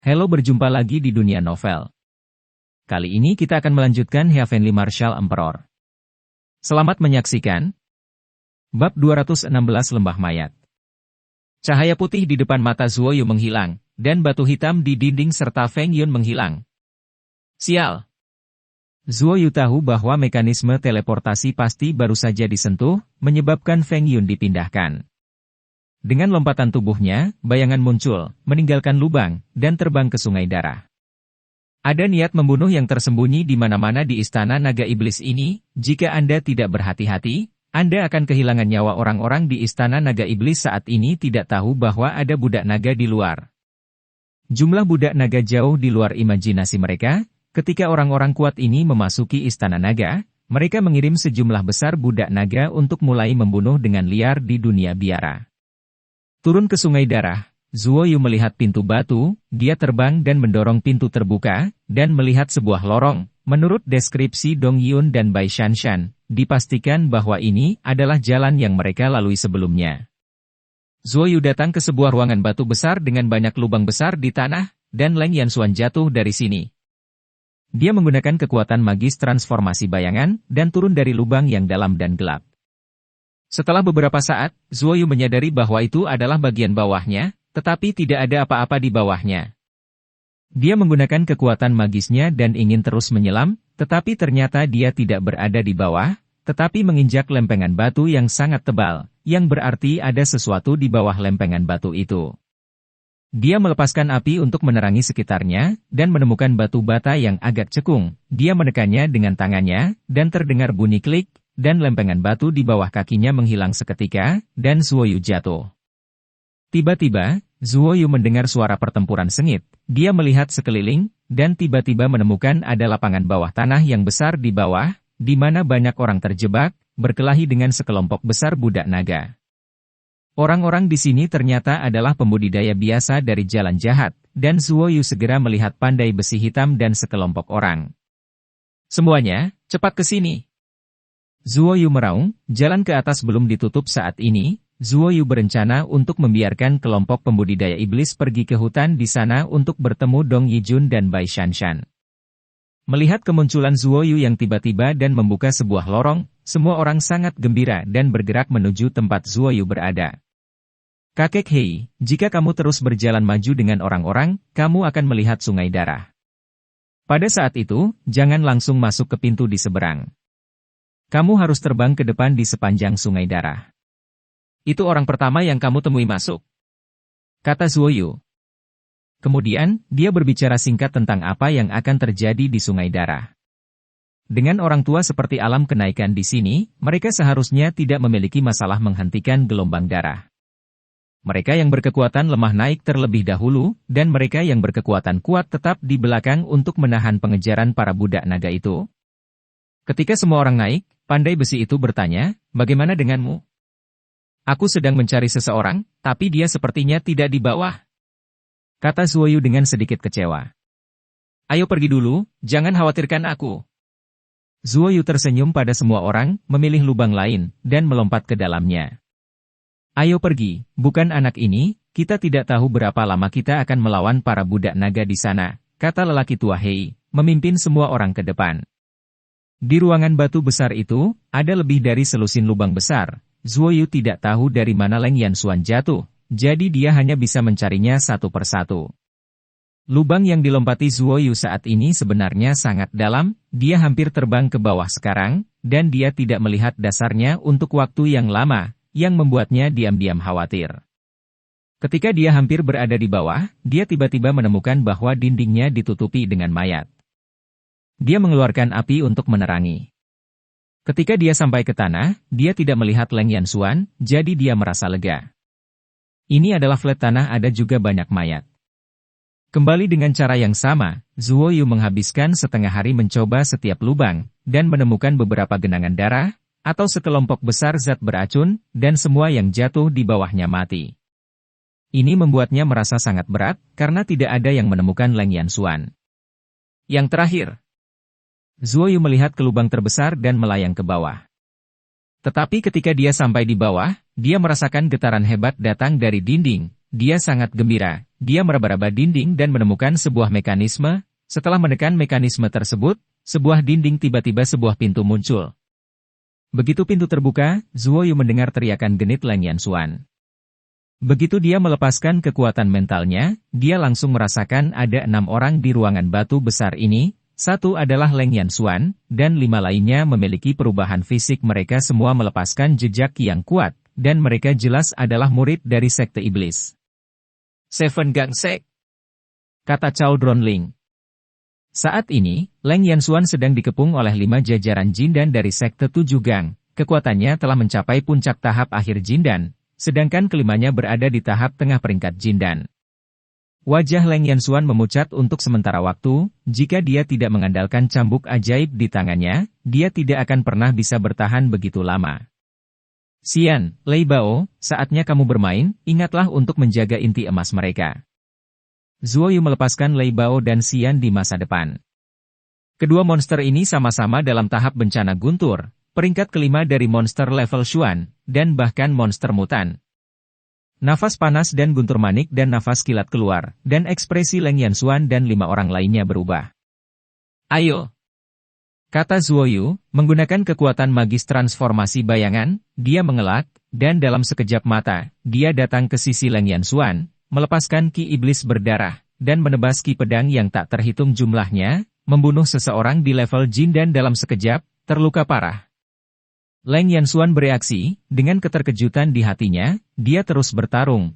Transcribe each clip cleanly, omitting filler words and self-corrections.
Halo, berjumpa lagi di dunia novel. Kali ini kita akan melanjutkan Heavenly Marshal Emperor. Selamat menyaksikan. Bab 216 Lembah Mayat. Cahaya putih di depan mata Zuoyu menghilang, dan batu hitam di dinding serta Feng Yun menghilang. Sial! Zuoyu tahu bahwa mekanisme teleportasi pasti baru saja disentuh, menyebabkan Feng Yun dipindahkan. Dengan lompatan tubuhnya, bayangan muncul, meninggalkan lubang, dan terbang ke sungai darah. Ada niat membunuh yang tersembunyi di mana-mana di istana naga iblis ini. Jika Anda tidak berhati-hati, Anda akan kehilangan nyawa. Orang-orang di istana naga iblis saat ini tidak tahu bahwa ada budak naga di luar. Jumlah budak naga jauh di luar imajinasi mereka. Ketika orang-orang kuat ini memasuki istana naga, mereka mengirim sejumlah besar budak naga untuk mulai membunuh dengan liar di dunia biara. Turun ke sungai darah, Zuoyu melihat pintu batu, dia terbang dan mendorong pintu terbuka, dan melihat sebuah lorong. Menurut deskripsi Dong Yun dan Bai Shanshan, dipastikan bahwa ini adalah jalan yang mereka lalui sebelumnya. Zuoyu datang ke sebuah ruangan batu besar dengan banyak lubang besar di tanah, dan Leng Yanxuan jatuh dari sini. Dia menggunakan kekuatan magis transformasi bayangan, dan turun dari lubang yang dalam dan gelap. Setelah beberapa saat, Zuoyu menyadari bahwa itu adalah bagian bawahnya, tetapi tidak ada apa-apa di bawahnya. Dia menggunakan kekuatan magisnya dan ingin terus menyelam, tetapi ternyata dia tidak berada di bawah, tetapi menginjak lempengan batu yang sangat tebal, yang berarti ada sesuatu di bawah lempengan batu itu. Dia melepaskan api untuk menerangi sekitarnya, dan menemukan batu bata yang agak cekung. Dia menekannya dengan tangannya, dan terdengar bunyi klik, dan lempengan batu di bawah kakinya menghilang seketika, dan Zuoyu jatuh. Tiba-tiba, Zuoyu mendengar suara pertempuran sengit. Dia melihat sekeliling, dan tiba-tiba menemukan ada lapangan bawah tanah yang besar di bawah, di mana banyak orang terjebak, berkelahi dengan sekelompok besar budak naga. Orang-orang di sini ternyata adalah pembudidaya biasa dari jalan jahat, dan Zuoyu segera melihat pandai besi hitam dan sekelompok orang. Semuanya, cepat ke sini! Zuoyu meraung, jalan ke atas belum ditutup saat ini. Zuoyu berencana untuk membiarkan kelompok pembudidaya iblis pergi ke hutan di sana untuk bertemu Dong Yijun dan Bai Shanshan. Melihat kemunculan Zuoyu yang tiba-tiba dan membuka sebuah lorong, semua orang sangat gembira dan bergerak menuju tempat Zuoyu berada. Kakek Hei, jika kamu terus berjalan maju dengan orang-orang, kamu akan melihat sungai darah. Pada saat itu, jangan langsung masuk ke pintu di seberang. Kamu harus terbang ke depan di sepanjang sungai darah. Itu orang pertama yang kamu temui masuk, kata Zuoyu. Kemudian, dia berbicara singkat tentang apa yang akan terjadi di sungai darah. Dengan orang tua seperti alam kenaikan di sini, mereka seharusnya tidak memiliki masalah menghentikan gelombang darah. Mereka yang berkekuatan lemah naik terlebih dahulu, dan mereka yang berkekuatan kuat tetap di belakang untuk menahan pengejaran para budak naga itu. Ketika semua orang naik, pandai besi itu bertanya, "Bagaimana denganmu?" "Aku sedang mencari seseorang, tapi dia sepertinya tidak di bawah," kata Zuoyu dengan sedikit kecewa. "Ayo pergi dulu, jangan khawatirkan aku." Zuoyu tersenyum pada semua orang, memilih lubang lain, dan melompat ke dalamnya. "Ayo pergi, bukan anak ini, kita tidak tahu berapa lama kita akan melawan para budak naga di sana," kata lelaki tua Hei, memimpin semua orang ke depan. Di ruangan batu besar itu, ada lebih dari selusin lubang besar. Zuoyu tidak tahu dari mana Leng Yanxuan jatuh, jadi dia hanya bisa mencarinya satu persatu. Lubang yang dilompati Zuoyu saat ini sebenarnya sangat dalam, dia hampir terbang ke bawah sekarang, dan dia tidak melihat dasarnya untuk waktu yang lama, yang membuatnya diam-diam khawatir. Ketika dia hampir berada di bawah, dia tiba-tiba menemukan bahwa dindingnya ditutupi dengan mayat. Dia mengeluarkan api untuk menerangi. Ketika dia sampai ke tanah, dia tidak melihat Leng Yanxuan, jadi dia merasa lega. Ini adalah flat tanah, ada juga banyak mayat. Kembali dengan cara yang sama, Zuoyu menghabiskan setengah hari mencoba setiap lubang, dan menemukan beberapa genangan darah, atau sekelompok besar zat beracun, dan semua yang jatuh di bawahnya mati. Ini membuatnya merasa sangat berat, karena tidak ada yang menemukan Leng Yanxuan. Yang terakhir, Zuoyu melihat ke lubang terbesar dan melayang ke bawah. Tetapi ketika dia sampai di bawah, dia merasakan getaran hebat datang dari dinding, dia sangat gembira. Dia meraba-raba dinding dan menemukan sebuah mekanisme. Setelah menekan mekanisme tersebut, sebuah dinding tiba-tiba sebuah pintu muncul. Begitu pintu terbuka, Zuoyu mendengar teriakan genit Leng Yanxuan. Begitu dia melepaskan kekuatan mentalnya, dia langsung merasakan ada 6 orang di ruangan batu besar ini. 1 adalah Leng Yanxuan, dan 5 lainnya memiliki perubahan fisik. Mereka semua melepaskan jejak yang kuat, dan mereka jelas adalah murid dari Sekte Iblis. Seven Gang Sek, kata Cao Dronling. Saat ini, Leng Yanxuan sedang dikepung oleh 5 jajaran Jindan dari Sekte 7 Gang. Kekuatannya telah mencapai puncak tahap akhir Jindan, sedangkan kelimanya berada di tahap tengah peringkat Jindan. Wajah Leng Yanxuan memucat untuk sementara waktu. Jika dia tidak mengandalkan cambuk ajaib di tangannya, dia tidak akan pernah bisa bertahan begitu lama. Xian, Lei Bao, saatnya kamu bermain, ingatlah untuk menjaga inti emas mereka. Zuoyu melepaskan Lei Bao dan Xian di masa depan. Kedua monster ini sama-sama dalam tahap bencana guntur, peringkat kelima dari monster level Xuan, dan bahkan monster mutan. Nafas panas dan guntur manik dan nafas kilat keluar, dan ekspresi Leng Yanxuan dan 5 orang lainnya berubah. Ayo! Kata Zuoyu, menggunakan kekuatan magis transformasi bayangan, dia mengelak, dan dalam sekejap mata, dia datang ke sisi Leng Yanxuan, melepaskan ki iblis berdarah, dan menebas ki pedang yang tak terhitung jumlahnya, membunuh seseorang di level Jindan dalam sekejap, terluka parah. Leng Yanxuan bereaksi, dengan keterkejutan di hatinya, dia terus bertarung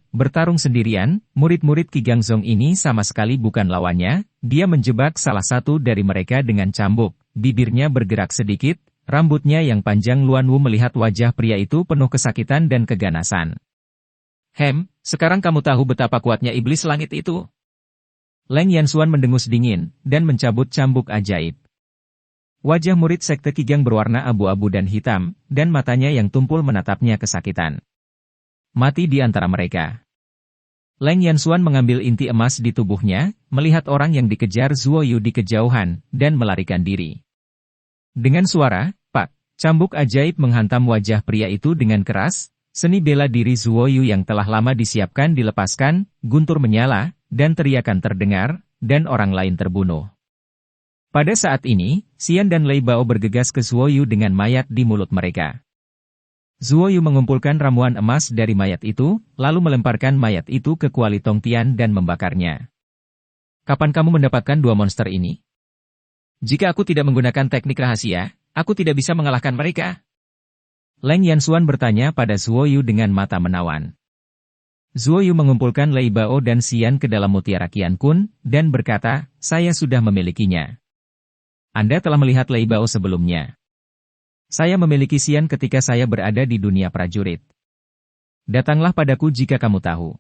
sendirian, murid-murid Qi Gangzong ini sama sekali bukan lawannya, dia menjebak salah satu dari mereka dengan cambuk, bibirnya bergerak sedikit, rambutnya yang panjang. Luan Wu melihat wajah pria itu penuh kesakitan dan keganasan. Sekarang kamu tahu betapa kuatnya iblis langit itu. Leng Yanxuan mendengus dingin, dan mencabut cambuk ajaib. Wajah murid Sekte Qi Gang berwarna abu-abu dan hitam, dan matanya yang tumpul menatapnya kesakitan. Mati di antara mereka. Leng Yanxuan mengambil inti emas di tubuhnya, melihat orang yang dikejar Zuoyu di kejauhan, dan melarikan diri. Dengan suara, "Pak!" Cambuk ajaib menghantam wajah pria itu dengan keras, seni bela diri Zuoyu yang telah lama disiapkan dilepaskan, guntur menyala, dan teriakan terdengar, dan orang lain terbunuh. Pada saat ini, Xian dan Lei Bao bergegas ke Zuoyu dengan mayat di mulut mereka. Zuoyu mengumpulkan ramuan emas dari mayat itu, lalu melemparkan mayat itu ke Kuali Tongtian dan membakarnya. Kapan kamu mendapatkan 2 monster ini? Jika aku tidak menggunakan teknik rahasia, aku tidak bisa mengalahkan mereka. Leng Yanxuan bertanya pada Zuoyu dengan mata menawan. Zuoyu mengumpulkan Lei Bao dan Xian ke dalam mutiara Qian Kun, dan berkata, saya sudah memilikinya. Anda telah melihat Lei Bao sebelumnya. Saya memiliki Xian ketika saya berada di dunia prajurit. Datanglah padaku jika kamu tahu.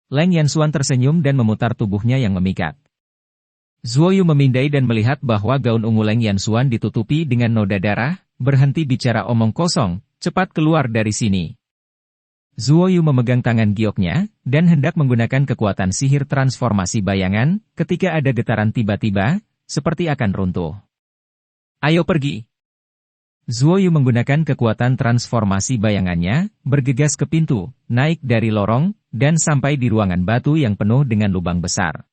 Leng Yanxuan tersenyum dan memutar tubuhnya yang memikat. Zuoyu memindai dan melihat bahwa gaun ungu Leng Yanxuan ditutupi dengan noda darah. Berhenti bicara omong kosong, cepat keluar dari sini. Zuoyu memegang tangan gioknya, dan hendak menggunakan kekuatan sihir transformasi bayangan, ketika ada getaran tiba-tiba, seperti akan runtuh. Ayo pergi. Zuoyu menggunakan kekuatan transformasi bayangannya, bergegas ke pintu, naik dari lorong, dan sampai di ruangan batu yang penuh dengan lubang besar.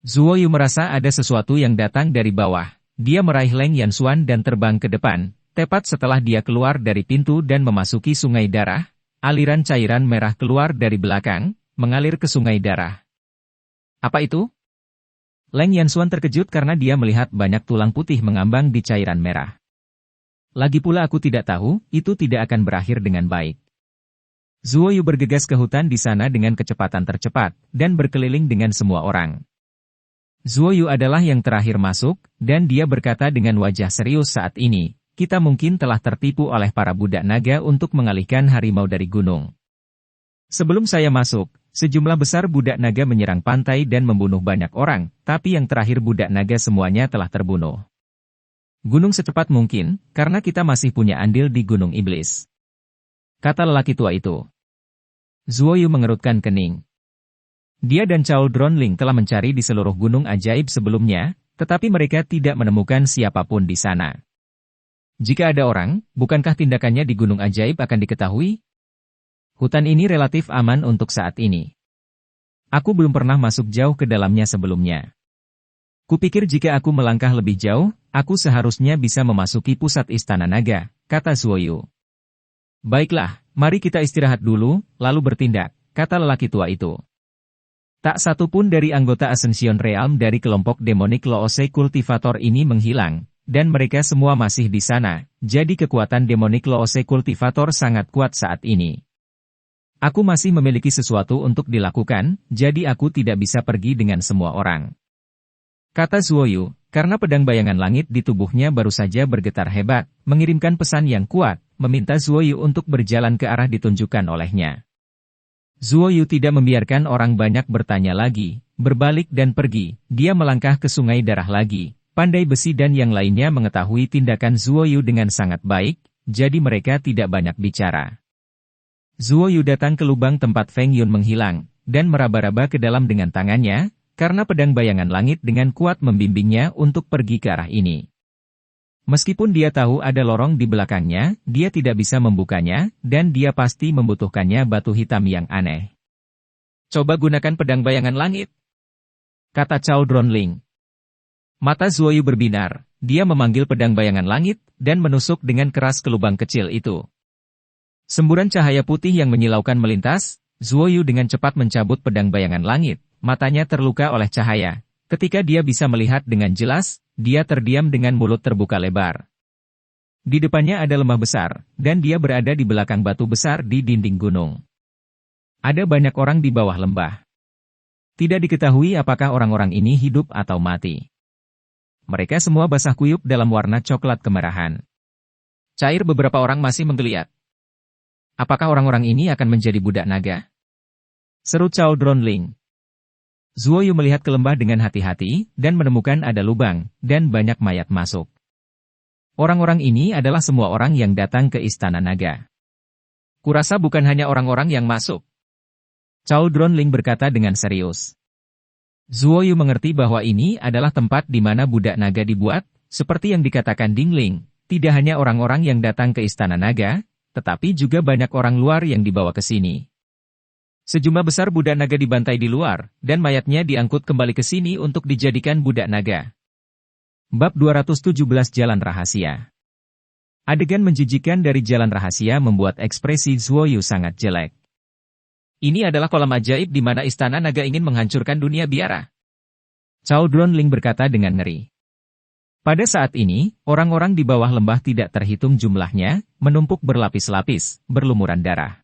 Zuoyu merasa ada sesuatu yang datang dari bawah. Dia meraih Leng Yanxuan dan terbang ke depan, tepat setelah dia keluar dari pintu dan memasuki sungai darah, aliran cairan merah keluar dari belakang, mengalir ke sungai darah. Apa itu? Leng Yanxuan terkejut karena dia melihat banyak tulang putih mengambang di cairan merah. Lagi pula aku tidak tahu, itu tidak akan berakhir dengan baik. Zuoyu bergegas ke hutan di sana dengan kecepatan tercepat, dan berkeliling dengan semua orang. Zuoyu adalah yang terakhir masuk, dan dia berkata dengan wajah serius saat ini, kita mungkin telah tertipu oleh para budak naga untuk mengalihkan harimau dari gunung. Sebelum saya masuk, sejumlah besar budak naga menyerang pantai dan membunuh banyak orang, tapi yang terakhir budak naga semuanya telah terbunuh. Gunung secepat mungkin, karena kita masih punya andil di Gunung Iblis. Kata lelaki tua itu. Zuoyu mengerutkan kening. Dia dan Cao Dronling telah mencari di seluruh gunung ajaib sebelumnya, tetapi mereka tidak menemukan siapapun di sana. Jika ada orang, bukankah tindakannya di gunung ajaib akan diketahui? Hutan ini relatif aman untuk saat ini. Aku belum pernah masuk jauh ke dalamnya sebelumnya. Kupikir jika aku melangkah lebih jauh, aku seharusnya bisa memasuki pusat Istana Naga, kata Zuoyu. Baiklah, mari kita istirahat dulu, lalu bertindak, kata lelaki tua itu. Tak satu pun dari anggota Ascension Realm dari kelompok Demonic Loose Cultivator ini menghilang, dan mereka semua masih di sana, jadi kekuatan Demonic Loose Cultivator sangat kuat saat ini. Aku masih memiliki sesuatu untuk dilakukan, jadi aku tidak bisa pergi dengan semua orang. Kata Zuoyu, karena pedang bayangan langit di tubuhnya baru saja bergetar hebat, mengirimkan pesan yang kuat, meminta Zuoyu untuk berjalan ke arah ditunjukkan olehnya. Zuoyu tidak membiarkan orang banyak bertanya lagi, berbalik dan pergi, dia melangkah ke sungai darah lagi. Pandai Besi dan yang lainnya mengetahui tindakan Zuoyu dengan sangat baik, jadi mereka tidak banyak bicara. Zuoyu datang ke lubang tempat Feng Yun menghilang, dan meraba-raba ke dalam dengan tangannya, karena pedang bayangan langit dengan kuat membimbingnya untuk pergi ke arah ini. Meskipun dia tahu ada lorong di belakangnya, dia tidak bisa membukanya, dan dia pasti membutuhkannya batu hitam yang aneh. Coba gunakan pedang bayangan langit, kata Cao Dronling. Mata Zuoyu berbinar, dia memanggil pedang bayangan langit, dan menusuk dengan keras ke lubang kecil itu. Semburan cahaya putih yang menyilaukan melintas, Zuoyu dengan cepat mencabut pedang bayangan langit, matanya terluka oleh cahaya. Ketika dia bisa melihat dengan jelas, dia terdiam dengan mulut terbuka lebar. Di depannya ada lembah besar, dan dia berada di belakang batu besar di dinding gunung. Ada banyak orang di bawah lembah. Tidak diketahui apakah orang-orang ini hidup atau mati. Mereka semua basah kuyup dalam warna coklat kemerahan. Cair beberapa orang masih menggeliat. Apakah orang-orang ini akan menjadi budak naga? Seru Cao Dronling. Zuoyu melihat ke lembah dengan hati-hati, dan menemukan ada lubang, dan banyak mayat masuk. Orang-orang ini adalah semua orang yang datang ke Istana Naga. Kurasa bukan hanya orang-orang yang masuk. Cao Dronling berkata dengan serius. Zuoyu mengerti bahwa ini adalah tempat di mana budak naga dibuat, seperti yang dikatakan Dingling, tidak hanya orang-orang yang datang ke Istana Naga, tetapi juga banyak orang luar yang dibawa ke sini. Sejumlah besar budak naga dibantai di luar, dan mayatnya diangkut kembali ke sini untuk dijadikan budak naga. Bab 217 Jalan Rahasia. Adegan menjijikan dari Jalan Rahasia membuat ekspresi Zuoyu sangat jelek. Ini adalah kolam ajaib di mana Istana Naga ingin menghancurkan dunia biara. Cao Dronling berkata dengan ngeri. Pada saat ini, orang-orang di bawah lembah tidak terhitung jumlahnya, menumpuk berlapis-lapis, berlumuran darah.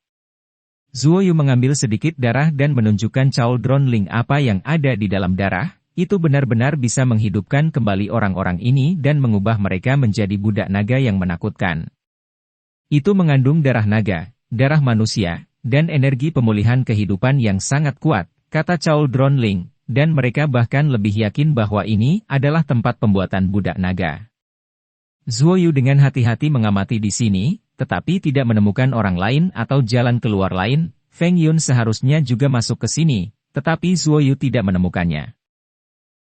Zuoyu mengambil sedikit darah dan menunjukkan Cao Dronling apa yang ada di dalam darah, itu benar-benar bisa menghidupkan kembali orang-orang ini dan mengubah mereka menjadi budak naga yang menakutkan. Itu mengandung darah naga, darah manusia, dan energi pemulihan kehidupan yang sangat kuat, kata Cao Dronling. Dan mereka bahkan lebih yakin bahwa ini adalah tempat pembuatan budak naga. Zuoyu dengan hati-hati mengamati di sini, tetapi tidak menemukan orang lain atau jalan keluar lain. Feng Yun seharusnya juga masuk ke sini, tetapi Zuoyu tidak menemukannya.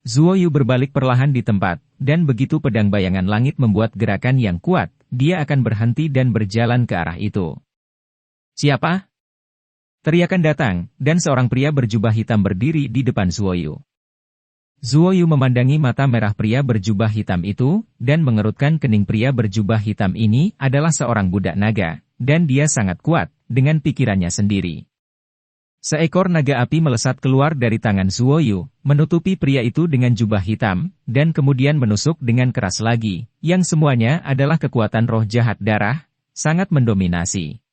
Zuoyu berbalik perlahan di tempat, dan begitu pedang bayangan langit membuat gerakan yang kuat, dia akan berhenti dan berjalan ke arah itu. Siapa? Teriakan datang, dan seorang pria berjubah hitam berdiri di depan Zuoyu. Zuoyu memandangi mata merah pria berjubah hitam itu, dan mengerutkan kening. Pria berjubah hitam ini adalah seorang budak naga, dan dia sangat kuat, dengan pikirannya sendiri. Seekor naga api melesat keluar dari tangan Zuoyu, menutupi pria itu dengan jubah hitam, dan kemudian menusuk dengan keras lagi, yang semuanya adalah kekuatan roh jahat darah, sangat mendominasi.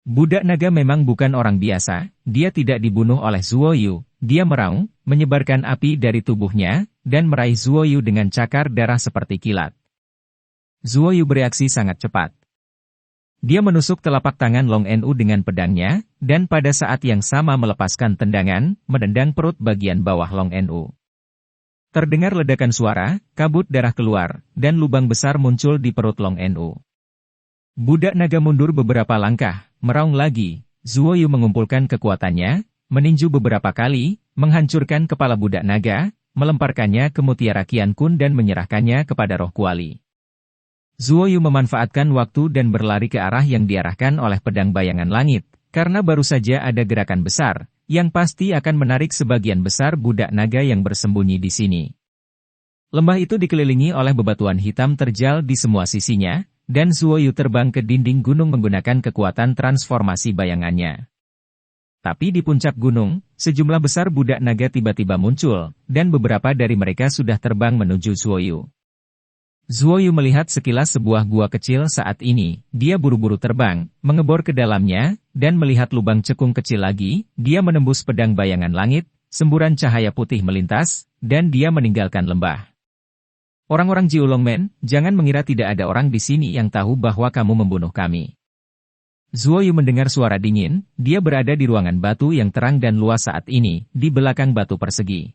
Budak naga memang bukan orang biasa, dia tidak dibunuh oleh Zuoyu, dia meraung, menyebarkan api dari tubuhnya, dan meraih Zuoyu dengan cakar darah seperti kilat. Zuoyu bereaksi sangat cepat. Dia menusuk telapak tangan Long Nu dengan pedangnya, dan pada saat yang sama melepaskan tendangan, menendang perut bagian bawah Long Nu. Terdengar ledakan suara, kabut darah keluar, dan lubang besar muncul di perut Long Nu. Budak naga mundur beberapa langkah, meraung lagi. Zuoyu mengumpulkan kekuatannya, meninju beberapa kali, menghancurkan kepala budak naga, melemparkannya ke Mutiara Qiankun dan menyerahkannya kepada roh kuali. Zuoyu memanfaatkan waktu dan berlari ke arah yang diarahkan oleh pedang bayangan langit, karena baru saja ada gerakan besar, yang pasti akan menarik sebagian besar budak naga yang bersembunyi di sini. Lembah itu dikelilingi oleh bebatuan hitam terjal di semua sisinya, dan Zuoyu terbang ke dinding gunung menggunakan kekuatan transformasi bayangannya. Tapi di puncak gunung, sejumlah besar budak naga tiba-tiba muncul, dan beberapa dari mereka sudah terbang menuju Zuoyu. Zuoyu melihat sekilas sebuah gua kecil saat ini, dia buru-buru terbang, mengebor ke dalamnya, dan melihat lubang cekung kecil lagi, dia menembus pedang bayangan langit, semburan cahaya putih melintas, dan dia meninggalkan lembah. Orang-orang Jiulongmen, jangan mengira tidak ada orang di sini yang tahu bahwa kamu membunuh kami. Zuoyu mendengar suara dingin, dia berada di ruangan batu yang terang dan luas saat ini, di belakang batu persegi.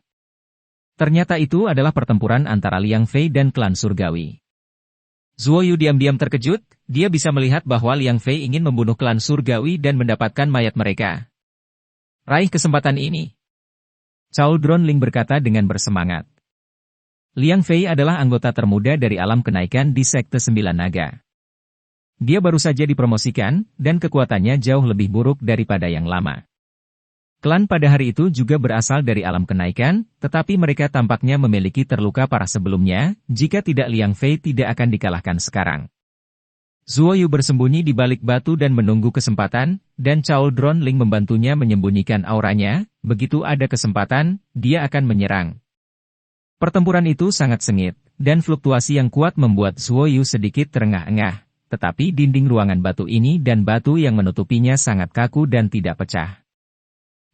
Ternyata itu adalah pertempuran antara Liang Fei dan klan surgawi. Zuoyu diam-diam terkejut, dia bisa melihat bahwa Liang Fei ingin membunuh klan surgawi dan mendapatkan mayat mereka. Raih kesempatan ini. Cao Dronling berkata dengan bersemangat. Liang Fei adalah anggota termuda dari alam kenaikan di Sekte Sembilan Naga. Dia baru saja dipromosikan, dan kekuatannya jauh lebih buruk daripada yang lama. Klan pada hari itu juga berasal dari alam kenaikan, tetapi mereka tampaknya memiliki terluka parah sebelumnya, jika tidak Liang Fei tidak akan dikalahkan sekarang. Zuoyu bersembunyi di balik batu dan menunggu kesempatan, dan Cao Dronling membantunya menyembunyikan auranya, begitu ada kesempatan, dia akan menyerang. Pertempuran itu sangat sengit, dan fluktuasi yang kuat membuat Zuoyu sedikit terengah-engah, tetapi dinding ruangan batu ini dan batu yang menutupinya sangat kaku dan tidak pecah.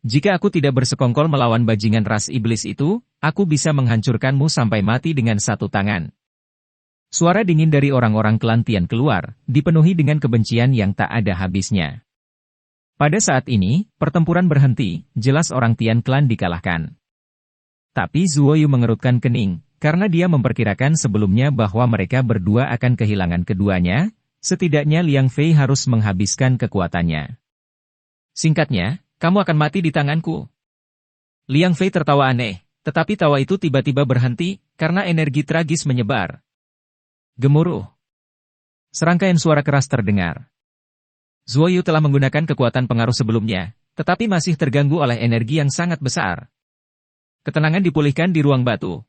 Jika aku tidak bersekongkol melawan bajingan ras iblis itu, aku bisa menghancurkanmu sampai mati dengan satu tangan. Suara dingin dari orang-orang klan Tian keluar, dipenuhi dengan kebencian yang tak ada habisnya. Pada saat ini, pertempuran berhenti, jelas orang Tian klan dikalahkan. Tapi Zuoyu mengerutkan kening, karena dia memperkirakan sebelumnya bahwa mereka berdua akan kehilangan keduanya, setidaknya Liang Fei harus menghabiskan kekuatannya. Singkatnya, kamu akan mati di tanganku. Liang Fei tertawa aneh, tetapi tawa itu tiba-tiba berhenti, karena energi tragis menyebar. Gemuruh. Serangkaian suara keras terdengar. Zuoyu telah menggunakan kekuatan pengaruh sebelumnya, tetapi masih terganggu oleh energi yang sangat besar. Ketenangan dipulihkan di ruang batu.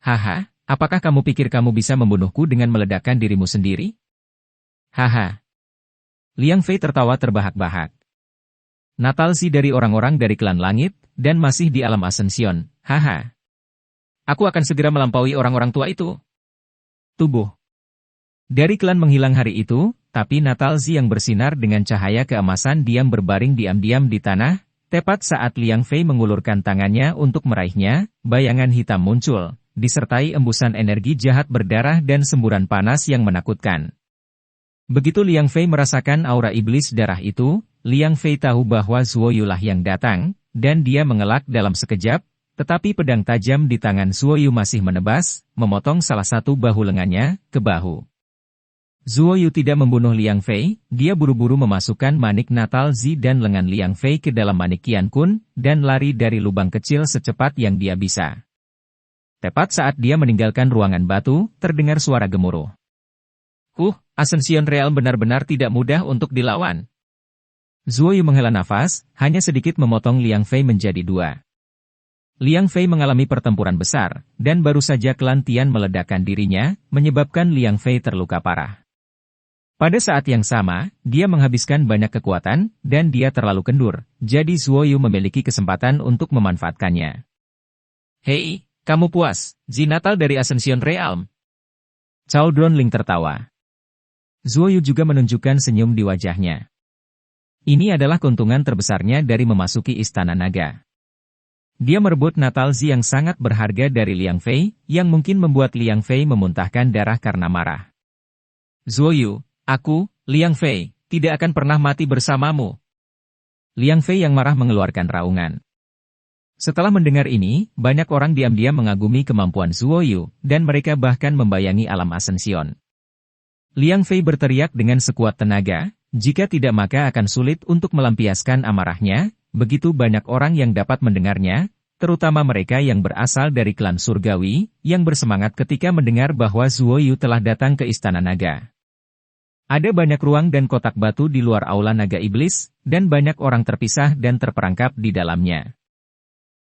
Haha, apakah kamu pikir kamu bisa membunuhku dengan meledakkan dirimu sendiri? Haha. Liang Fei tertawa terbahak-bahak. Natalzi dari orang-orang dari klan langit, dan masih di alam Ascension, haha. Aku akan segera melampaui orang-orang tua itu. Tubuh. Dari klan menghilang hari itu, tapi Natalzi yang bersinar dengan cahaya keemasan diam berbaring diam-diam di tanah, tepat saat Liang Fei mengulurkan tangannya untuk meraihnya, bayangan hitam muncul, disertai embusan energi jahat berdarah dan semburan panas yang menakutkan. Begitu Liang Fei merasakan aura iblis darah itu, Liang Fei tahu bahwa Zuoyu lah yang datang, dan dia mengelak dalam sekejap, tetapi pedang tajam di tangan Zuoyu masih menebas, memotong salah satu bahu lengannya ke bahu. Zuoyu tidak membunuh Liang Fei, dia buru-buru memasukkan manik Natalzi dan lengan Liang Fei ke dalam manik Qian Kun, dan lari dari lubang kecil secepat yang dia bisa. Tepat saat dia meninggalkan ruangan batu, terdengar suara gemuruh. Ascension Realm benar-benar tidak mudah untuk dilawan. Zuoyu menghela nafas, hanya sedikit memotong Liang Fei menjadi dua. Liang Fei mengalami pertempuran besar, dan baru saja klan Tian meledakkan dirinya, menyebabkan Liang Fei terluka parah. Pada saat yang sama, dia menghabiskan banyak kekuatan, dan dia terlalu kendur, jadi Zuoyu memiliki kesempatan untuk memanfaatkannya. Hei, kamu puas, Zi Natal dari Ascension Realm? Cao Dronling tertawa. Zuoyu juga menunjukkan senyum di wajahnya. Ini adalah keuntungan terbesarnya dari memasuki Istana Naga. Dia merebut Natalzi yang sangat berharga dari Liang Fei, yang mungkin membuat Liang Fei memuntahkan darah karena marah. Zuoyu, aku, Liang Fei, tidak akan pernah mati bersamamu. Liang Fei yang marah mengeluarkan raungan. Setelah mendengar ini, banyak orang diam-diam mengagumi kemampuan Zuoyu, dan mereka bahkan membayangi alam Ascension. Liang Fei berteriak dengan sekuat tenaga, jika tidak maka akan sulit untuk melampiaskan amarahnya, begitu banyak orang yang dapat mendengarnya, terutama mereka yang berasal dari klan surgawi, yang bersemangat ketika mendengar bahwa Zuoyu telah datang ke Istana Naga. Ada banyak ruang dan kotak batu di luar aula naga iblis, dan banyak orang terpisah dan terperangkap di dalamnya.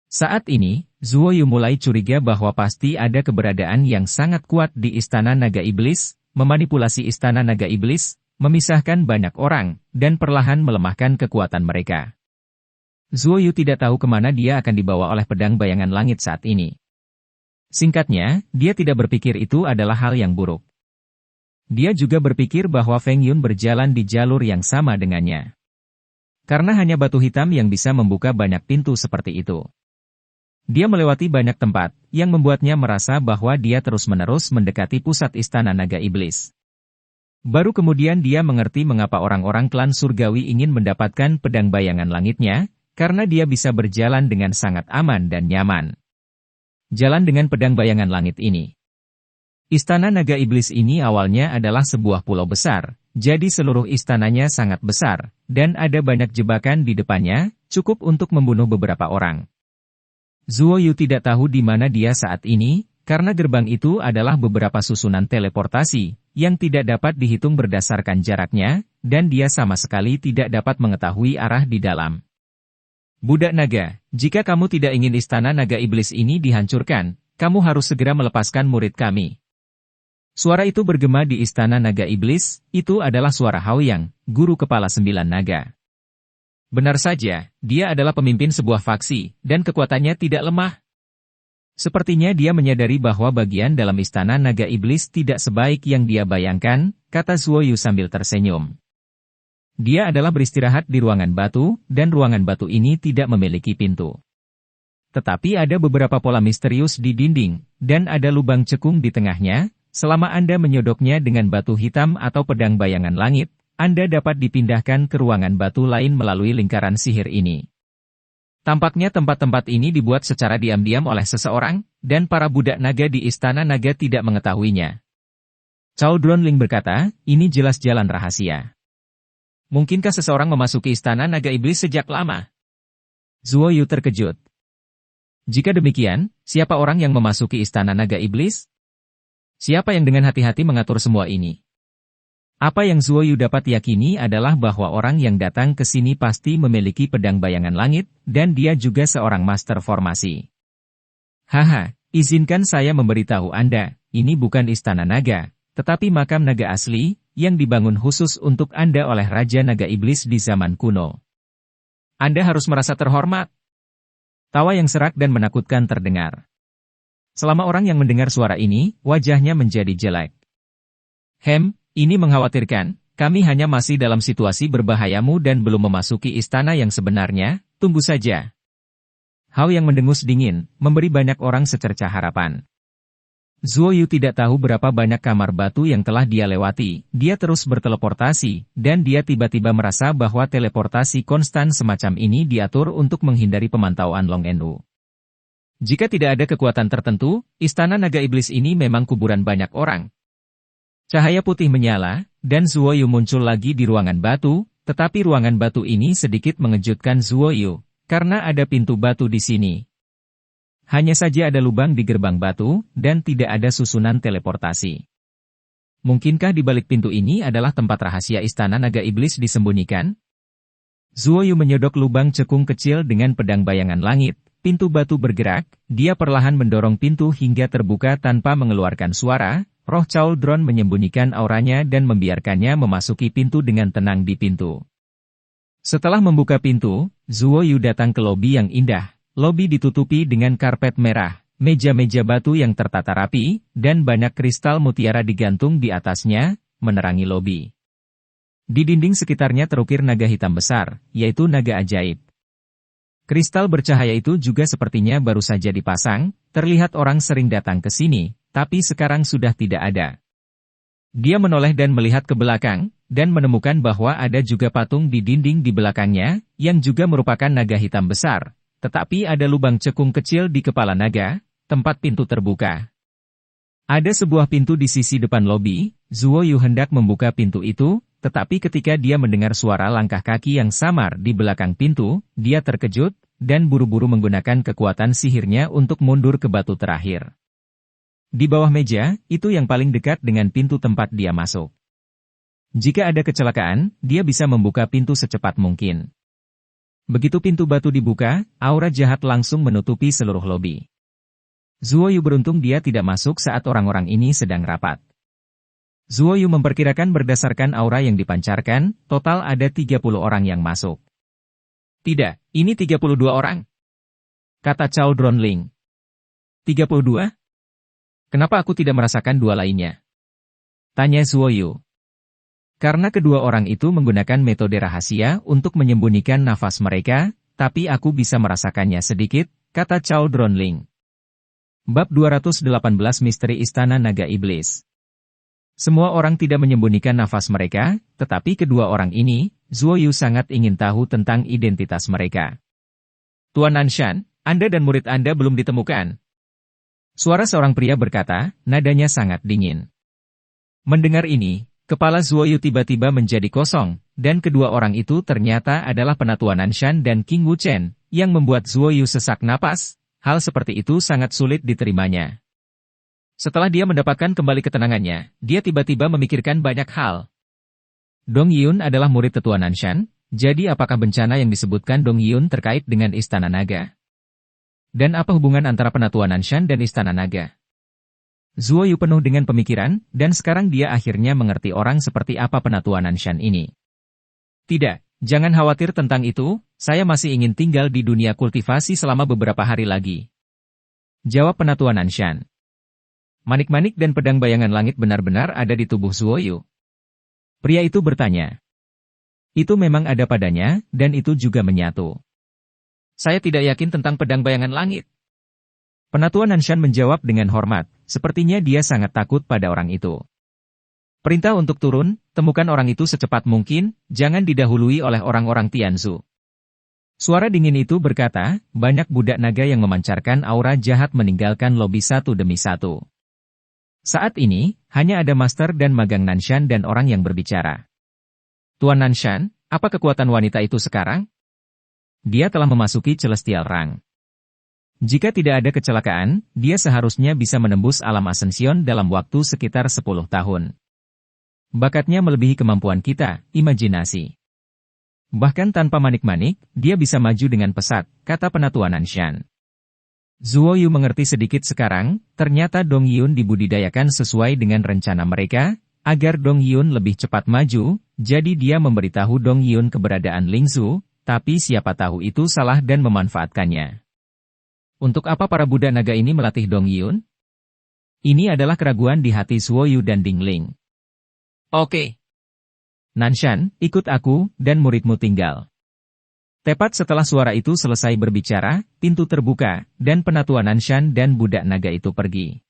Saat ini, Zuo Yu mulai curiga bahwa pasti ada keberadaan yang sangat kuat di istana naga iblis, memanipulasi istana naga iblis, memisahkan banyak orang, dan perlahan melemahkan kekuatan mereka. Zuo Yu tidak tahu kemana dia akan dibawa oleh pedang bayangan langit saat ini. Singkatnya, dia tidak berpikir itu adalah hal yang buruk. Dia juga berpikir bahwa Feng Yun berjalan di jalur yang sama dengannya. Karena hanya batu hitam yang bisa membuka banyak pintu seperti itu. Dia melewati banyak tempat, yang membuatnya merasa bahwa dia terus-menerus mendekati pusat istana naga iblis. Baru kemudian dia mengerti mengapa orang-orang klan surgawi ingin mendapatkan pedang bayangan langitnya, karena dia bisa berjalan dengan sangat aman dan nyaman. Jalan dengan pedang bayangan langit ini. Istana naga iblis ini awalnya adalah sebuah pulau besar, jadi seluruh istananya sangat besar, dan ada banyak jebakan di depannya, cukup untuk membunuh beberapa orang. Zuo Yu tidak tahu di mana dia saat ini, karena gerbang itu adalah beberapa susunan teleportasi, yang tidak dapat dihitung berdasarkan jaraknya, dan dia sama sekali tidak dapat mengetahui arah di dalam. Budak naga, jika kamu tidak ingin istana naga iblis ini dihancurkan, kamu harus segera melepaskan murid kami. Suara itu bergema di istana naga iblis, itu adalah suara Haoyang, guru kepala 9 naga. Benar saja, dia adalah pemimpin sebuah faksi, dan kekuatannya tidak lemah. Sepertinya dia menyadari bahwa bagian dalam istana naga iblis tidak sebaik yang dia bayangkan, kata Zuo Yu sambil tersenyum. Dia adalah beristirahat di ruangan batu, dan ruangan batu ini tidak memiliki pintu. Tetapi ada beberapa pola misterius di dinding, dan ada lubang cekung di tengahnya. Selama Anda menyodoknya dengan batu hitam atau pedang bayangan langit, Anda dapat dipindahkan ke ruangan batu lain melalui lingkaran sihir ini. Tampaknya tempat-tempat ini dibuat secara diam-diam oleh seseorang, dan para budak naga di istana naga tidak mengetahuinya. Cao Dronling berkata, ini jelas jalan rahasia. Mungkinkah seseorang memasuki istana naga iblis sejak lama? Zuo Yu terkejut. Jika demikian, siapa orang yang memasuki istana naga iblis? Siapa yang dengan hati-hati mengatur semua ini? Apa yang Zuo Yu dapat yakini adalah bahwa orang yang datang ke sini pasti memiliki pedang bayangan langit, dan dia juga seorang master formasi. Haha, izinkan saya memberitahu Anda, ini bukan istana naga, tetapi makam naga asli, yang dibangun khusus untuk Anda oleh Raja Naga Iblis di zaman kuno. Anda harus merasa terhormat. Tawa yang serak dan menakutkan terdengar. Selama orang yang mendengar suara ini, wajahnya menjadi jelek. Ini mengkhawatirkan, kami hanya masih dalam situasi berbahayamu dan belum memasuki istana yang sebenarnya, tunggu saja. Hao yang mendengus dingin, memberi banyak orang secercah harapan. Zuo Yu tidak tahu berapa banyak kamar batu yang telah dia lewati, dia terus berteleportasi, dan dia tiba-tiba merasa bahwa teleportasi konstan semacam ini diatur untuk menghindari pemantauan Long Nu. Jika tidak ada kekuatan tertentu, istana naga iblis ini memang kuburan banyak orang. Cahaya putih menyala, dan Zuo Yu muncul lagi di ruangan batu, tetapi ruangan batu ini sedikit mengejutkan Zuo Yu, karena ada pintu batu di sini. Hanya saja ada lubang di gerbang batu, dan tidak ada susunan teleportasi. Mungkinkah di balik pintu ini adalah tempat rahasia istana naga iblis disembunyikan? Zuo Yu menyodok lubang cekung kecil dengan pedang bayangan langit, pintu batu bergerak, dia perlahan mendorong pintu hingga terbuka tanpa mengeluarkan suara, roh Cao Dron menyembunyikan auranya dan membiarkannya memasuki pintu dengan tenang di pintu. Setelah membuka pintu, Zuo Yu datang ke lobi yang indah. Lobi ditutupi dengan karpet merah, meja-meja batu yang tertata rapi, dan banyak kristal mutiara digantung di atasnya, menerangi lobi. Di dinding sekitarnya terukir naga hitam besar, yaitu naga ajaib. Kristal bercahaya itu juga sepertinya baru saja dipasang, terlihat orang sering datang ke sini, tapi sekarang sudah tidak ada. Dia menoleh dan melihat ke belakang, dan menemukan bahwa ada juga patung di dinding di belakangnya, yang juga merupakan naga hitam besar. Tetapi ada lubang cekung kecil di kepala naga, tempat pintu terbuka. Ada sebuah pintu di sisi depan lobi, Zuo Yu hendak membuka pintu itu, tetapi ketika dia mendengar suara langkah kaki yang samar di belakang pintu, dia terkejut, dan buru-buru menggunakan kekuatan sihirnya untuk mundur ke batu terakhir. Di bawah meja, itu yang paling dekat dengan pintu tempat dia masuk. Jika ada kecelakaan, dia bisa membuka pintu secepat mungkin. Begitu pintu batu dibuka, aura jahat langsung menutupi seluruh lobi. Zuoyu beruntung dia tidak masuk saat orang-orang ini sedang rapat. Zuoyu memperkirakan berdasarkan aura yang dipancarkan, total ada 30 orang yang masuk. Tidak, ini 32 orang. Kata Cao Dronling. 32? Kenapa aku tidak merasakan dua lainnya? Tanya Zuoyu. Karena kedua orang itu menggunakan metode rahasia untuk menyembunyikan nafas mereka, tapi aku bisa merasakannya sedikit, kata Cao Dronling. Bab 218 Misteri Istana Naga Iblis. Semua orang tidak menyembunyikan nafas mereka, tetapi kedua orang ini, Zuoyu sangat ingin tahu tentang identitas mereka. Tuan Nanshan, Anda dan murid Anda belum ditemukan. Suara seorang pria berkata, nadanya sangat dingin. Mendengar ini, kepala Zuoyu tiba-tiba menjadi kosong, dan kedua orang itu ternyata adalah penatua Nanshan dan King Wuchen, yang membuat Zuoyu sesak napas. Hal seperti itu sangat sulit diterimanya. Setelah dia mendapatkan kembali ketenangannya, dia tiba-tiba memikirkan banyak hal. Dong Yun adalah murid tetua Nanshan, jadi apakah bencana yang disebutkan Dong Yun terkait dengan Istana Naga? Dan apa hubungan antara penatua Nanshan dan Istana Naga? Zuoyu penuh dengan pemikiran, dan sekarang dia akhirnya mengerti orang seperti apa penatua Nanshan ini. Tidak, jangan khawatir tentang itu, saya masih ingin tinggal di dunia kultivasi selama beberapa hari lagi. Jawab penatua Nanshan. Manik-manik dan pedang bayangan langit benar-benar ada di tubuh Zuoyu. Pria itu bertanya. Itu memang ada padanya, dan itu juga menyatu. Saya tidak yakin tentang pedang bayangan langit. Penatua Nanshan menjawab dengan hormat, sepertinya dia sangat takut pada orang itu. Perintah untuk turun, temukan orang itu secepat mungkin, jangan didahului oleh orang-orang Tianzu. Suara dingin itu berkata, banyak budak naga yang memancarkan aura jahat meninggalkan lobi satu demi satu. Saat ini, hanya ada master dan magang Nanshan dan orang yang berbicara. Tuan Nanshan, apa kekuatan wanita itu sekarang? Dia telah memasuki Celestial Rang. Jika tidak ada kecelakaan, dia seharusnya bisa menembus alam Ascension dalam waktu sekitar 10 tahun. Bakatnya melebihi kemampuan kita, imajinasi. Bahkan tanpa manik-manik, dia bisa maju dengan pesat, kata penatua Nanshan. Zuoyu mengerti sedikit sekarang, ternyata Dong Yun dibudidayakan sesuai dengan rencana mereka, agar Dong Yun lebih cepat maju, jadi dia memberitahu Dong Yun keberadaan Lingzu, tapi siapa tahu itu salah dan memanfaatkannya. Untuk apa para budak naga ini melatih Dong Yun? Ini adalah keraguan di hati Zuoyu dan Dingling. Oke. Nanshan, ikut aku, dan muridmu tinggal. Tepat setelah suara itu selesai berbicara, pintu terbuka, dan penatua Nanshan dan budak naga itu pergi.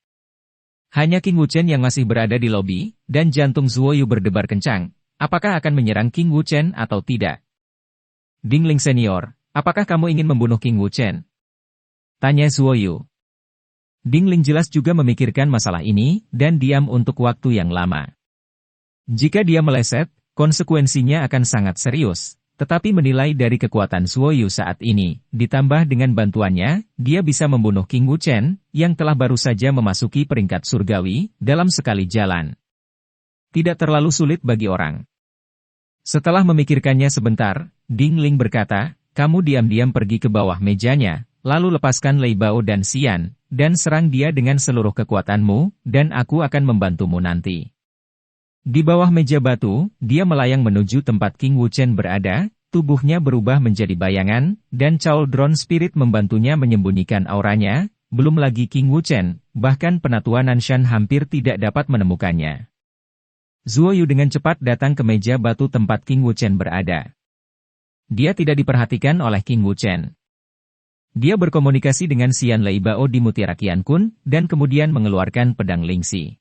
Hanya King Wuchen yang masih berada di lobi, dan jantung Zuoyu berdebar kencang. Apakah akan menyerang King Wuchen atau tidak? Dingling senior, apakah kamu ingin membunuh King Wuchen? Tanya Zuoyu. Dingling jelas juga memikirkan masalah ini, dan diam untuk waktu yang lama. Jika dia meleset, konsekuensinya akan sangat serius, tetapi menilai dari kekuatan Zuoyu saat ini, ditambah dengan bantuannya, dia bisa membunuh King Wuchen, yang telah baru saja memasuki peringkat surgawi, dalam sekali jalan. Tidak terlalu sulit bagi orang. Setelah memikirkannya sebentar, Dingling berkata, kamu diam-diam pergi ke bawah mejanya, lalu lepaskan Lei Bao dan Xian, dan serang dia dengan seluruh kekuatanmu, dan aku akan membantumu nanti. Di bawah meja batu, dia melayang menuju tempat King Wuchen berada, tubuhnya berubah menjadi bayangan, dan Cauldron Spirit membantunya menyembunyikan auranya, belum lagi King Wuchen, bahkan penatua Nanshan hampir tidak dapat menemukannya. Zuoyu dengan cepat datang ke meja batu tempat King Wuchen berada. Dia tidak diperhatikan oleh King Wuchen. Dia berkomunikasi dengan Xian Lei Bao di Mutiara Qiankun, dan kemudian mengeluarkan pedang Lingxi.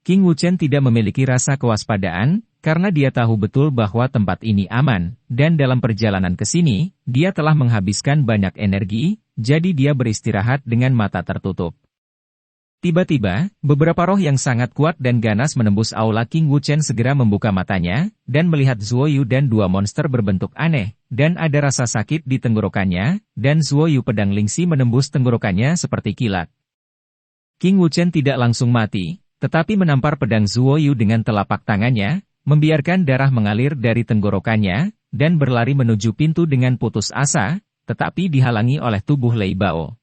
King Wuchen tidak memiliki rasa kewaspadaan, karena dia tahu betul bahwa tempat ini aman, dan dalam perjalanan ke sini, dia telah menghabiskan banyak energi, jadi dia beristirahat dengan mata tertutup. Tiba-tiba, beberapa roh yang sangat kuat dan ganas menembus aula King Wuchen segera membuka matanya, dan melihat Zuoyu dan dua monster berbentuk aneh, dan ada rasa sakit di tenggorokannya, dan Zuoyu pedang Lingxi menembus tenggorokannya seperti kilat. King Wuchen tidak langsung mati, tetapi menampar pedang Zuoyu dengan telapak tangannya, membiarkan darah mengalir dari tenggorokannya, dan berlari menuju pintu dengan putus asa, tetapi dihalangi oleh tubuh Lei Bao.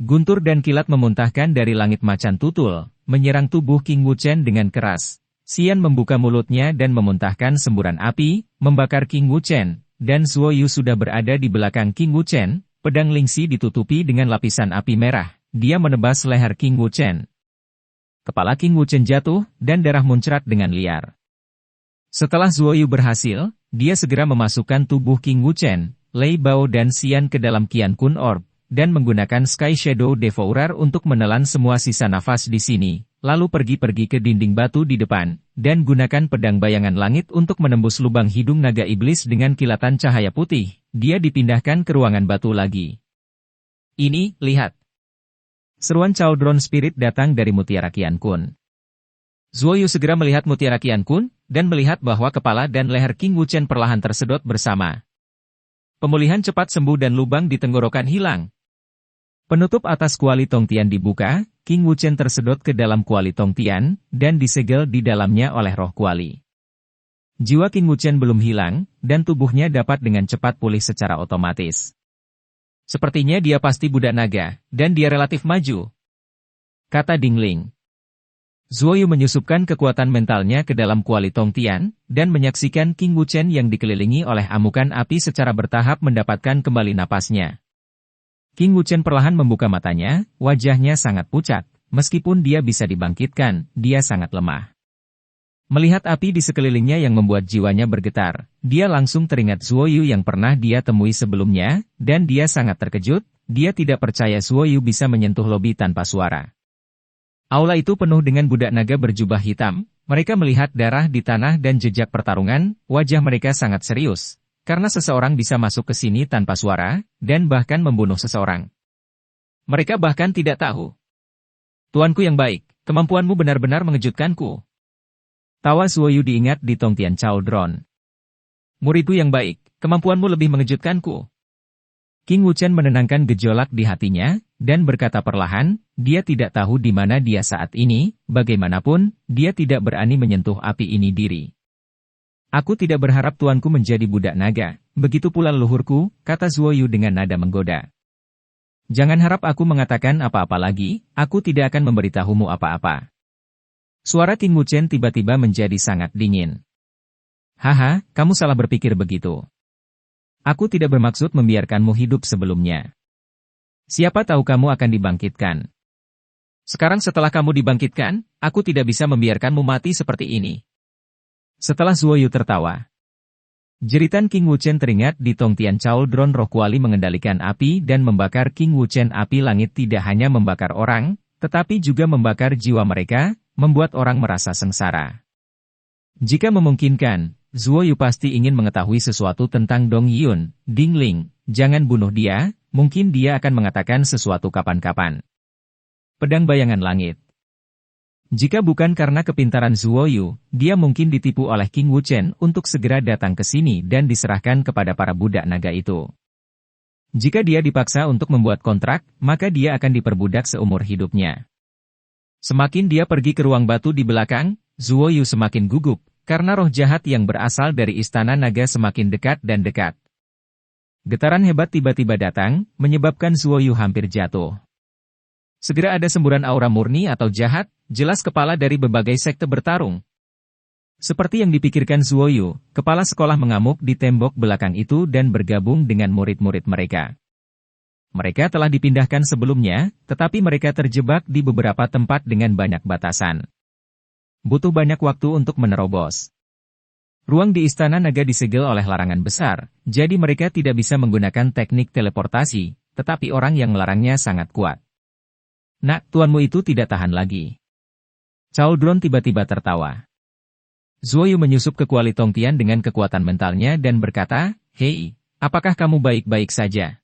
Guntur dan kilat memuntahkan dari langit macan tutul, menyerang tubuh King Wuchen dengan keras. Xian membuka mulutnya dan memuntahkan semburan api, membakar King Wuchen, dan Zuo Yu sudah berada di belakang King Wuchen, pedang Lingxi ditutupi dengan lapisan api merah. Dia menebas leher King Wuchen. Kepala King Wuchen jatuh, dan darah muncrat dengan liar. Setelah Zuo Yu berhasil, dia segera memasukkan tubuh King Wuchen, Lei Bao dan Xian ke dalam Qian Kun Orb, dan menggunakan Sky Shadow Devourer untuk menelan semua sisa nafas di sini, lalu pergi ke dinding batu di depan, dan gunakan pedang bayangan langit untuk menembus lubang hidung naga iblis dengan kilatan cahaya putih. Dia dipindahkan ke ruangan batu lagi. Ini, lihat. Seruan Cauldron Spirit datang dari Mutiara Qian Kun. Zuo Yu segera melihat Mutiara Qian Kun, dan melihat bahwa kepala dan leher King Wuchen perlahan tersedot bersama. Pemulihan cepat sembuh dan lubang di tenggorokan hilang. Penutup atas kuali Tongtian dibuka, King Wuchen tersedot ke dalam kuali Tongtian, dan disegel di dalamnya oleh roh kuali. Jiwa King Wuchen belum hilang, dan tubuhnya dapat dengan cepat pulih secara otomatis. Sepertinya dia pasti budak naga, dan dia relatif maju, kata Ding Ling. Zuo Yu menyusupkan kekuatan mentalnya ke dalam kuali Tongtian, dan menyaksikan King Wuchen yang dikelilingi oleh amukan api secara bertahap mendapatkan kembali napasnya. King Wuchen perlahan membuka matanya, wajahnya sangat pucat, meskipun dia bisa dibangkitkan, dia sangat lemah. Melihat api di sekelilingnya yang membuat jiwanya bergetar, dia langsung teringat Zuo Yu yang pernah dia temui sebelumnya, dan dia sangat terkejut, dia tidak percaya Zuo Yu bisa menyentuh lobi tanpa suara. Aula itu penuh dengan budak naga berjubah hitam, mereka melihat darah di tanah dan jejak pertarungan, wajah mereka sangat serius, karena seseorang bisa masuk ke sini tanpa suara, dan bahkan membunuh seseorang. Mereka bahkan tidak tahu. Tuanku yang baik, kemampuanmu benar-benar mengejutkanku. Tawa Zuo Yu diingat di Tongtian Cauldron. Muridku yang baik, kemampuanmu lebih mengejutkanku. King Wuchen menenangkan gejolak di hatinya, dan berkata perlahan, dia tidak tahu di mana dia saat ini, bagaimanapun, dia tidak berani menyentuh api ini diri. Aku tidak berharap tuanku menjadi budak naga, begitu pula leluhurku, kata Zuo Yu dengan nada menggoda. Jangan harap aku mengatakan apa-apa lagi, aku tidak akan memberitahumu apa-apa. Suara King Wuchen tiba-tiba menjadi sangat dingin. Haha, kamu salah berpikir begitu. Aku tidak bermaksud membiarkanmu hidup sebelumnya. Siapa tahu kamu akan dibangkitkan. Sekarang setelah kamu dibangkitkan, aku tidak bisa membiarkanmu mati seperti ini. Setelah Zuo Yu tertawa. Jeritan King Wuchen teringat di Tongtian Cauldron roh kuali mengendalikan api dan membakar King Wuchen. Api langit tidak hanya membakar orang, tetapi juga membakar jiwa mereka, membuat orang merasa sengsara. Jika memungkinkan, Zuo Yu pasti ingin mengetahui sesuatu tentang Dong Yun. Ding Ling, jangan bunuh dia, mungkin dia akan mengatakan sesuatu kapan-kapan. Pedang bayangan langit. Jika bukan karena kepintaran Zuo Yu, dia mungkin ditipu oleh King Wuchen untuk segera datang ke sini dan diserahkan kepada para budak naga itu. Jika dia dipaksa untuk membuat kontrak, maka dia akan diperbudak seumur hidupnya. Semakin dia pergi ke ruang batu di belakang, Zuo Yu semakin gugup, karena roh jahat yang berasal dari istana naga semakin dekat dan dekat. Getaran hebat tiba-tiba datang, menyebabkan Zuo Yu hampir jatuh. Segera ada semburan aura murni atau jahat, jelas kepala dari berbagai sekte bertarung. Seperti yang dipikirkan Zuo Yu, kepala sekolah mengamuk di tembok belakang itu dan bergabung dengan murid-murid mereka. Mereka telah dipindahkan sebelumnya, tetapi mereka terjebak di beberapa tempat dengan banyak batasan. Butuh banyak waktu untuk menerobos. Ruang di Istana Naga disegel oleh larangan besar, jadi mereka tidak bisa menggunakan teknik teleportasi, tetapi orang yang melarangnya sangat kuat. Nak, tuanmu itu tidak tahan lagi. Cauldron tiba-tiba tertawa. Zuo Yu menyusup ke kuali Tongtian dengan kekuatan mentalnya dan berkata, Hei, apakah kamu baik-baik saja?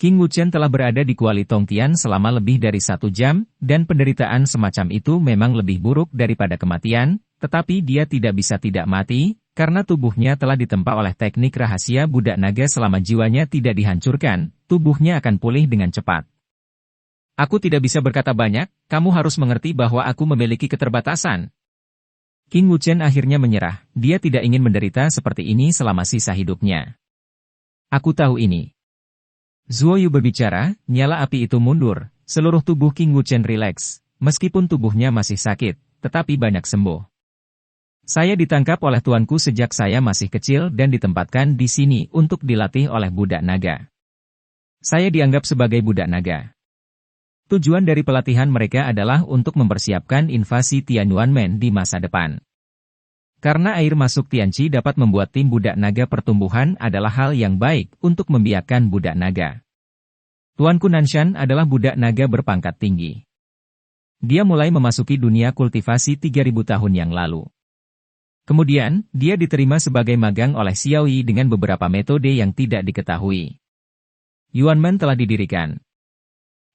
King Wuchen telah berada di kuali Tongtian selama lebih dari 1 jam, dan penderitaan semacam itu memang lebih buruk daripada kematian, tetapi dia tidak bisa tidak mati, karena tubuhnya telah ditempa oleh teknik rahasia budak naga. Selama jiwanya tidak dihancurkan, tubuhnya akan pulih dengan cepat. Aku tidak bisa berkata banyak, kamu harus mengerti bahwa aku memiliki keterbatasan. King Wuchen akhirnya menyerah, dia tidak ingin menderita seperti ini selama sisa hidupnya. Aku tahu ini. Zuo Yu berbicara, nyala api itu mundur, seluruh tubuh King Wuchen rileks, meskipun tubuhnya masih sakit, tetapi banyak sembuh. Saya ditangkap oleh tuanku sejak saya masih kecil dan ditempatkan di sini untuk dilatih oleh budak naga. Saya dianggap sebagai budak naga. Tujuan dari pelatihan mereka adalah untuk mempersiapkan invasi Tianyuanmen di masa depan. Karena air masuk Tianqi dapat membuat tim budak naga pertumbuhan adalah hal yang baik untuk membiarkan budak naga. Tuanku Nanshan adalah budak naga berpangkat tinggi. Dia mulai memasuki dunia kultivasi 3000 tahun yang lalu. Kemudian, dia diterima sebagai magang oleh Xiao Yi dengan beberapa metode yang tidak diketahui. Yuanmen telah didirikan.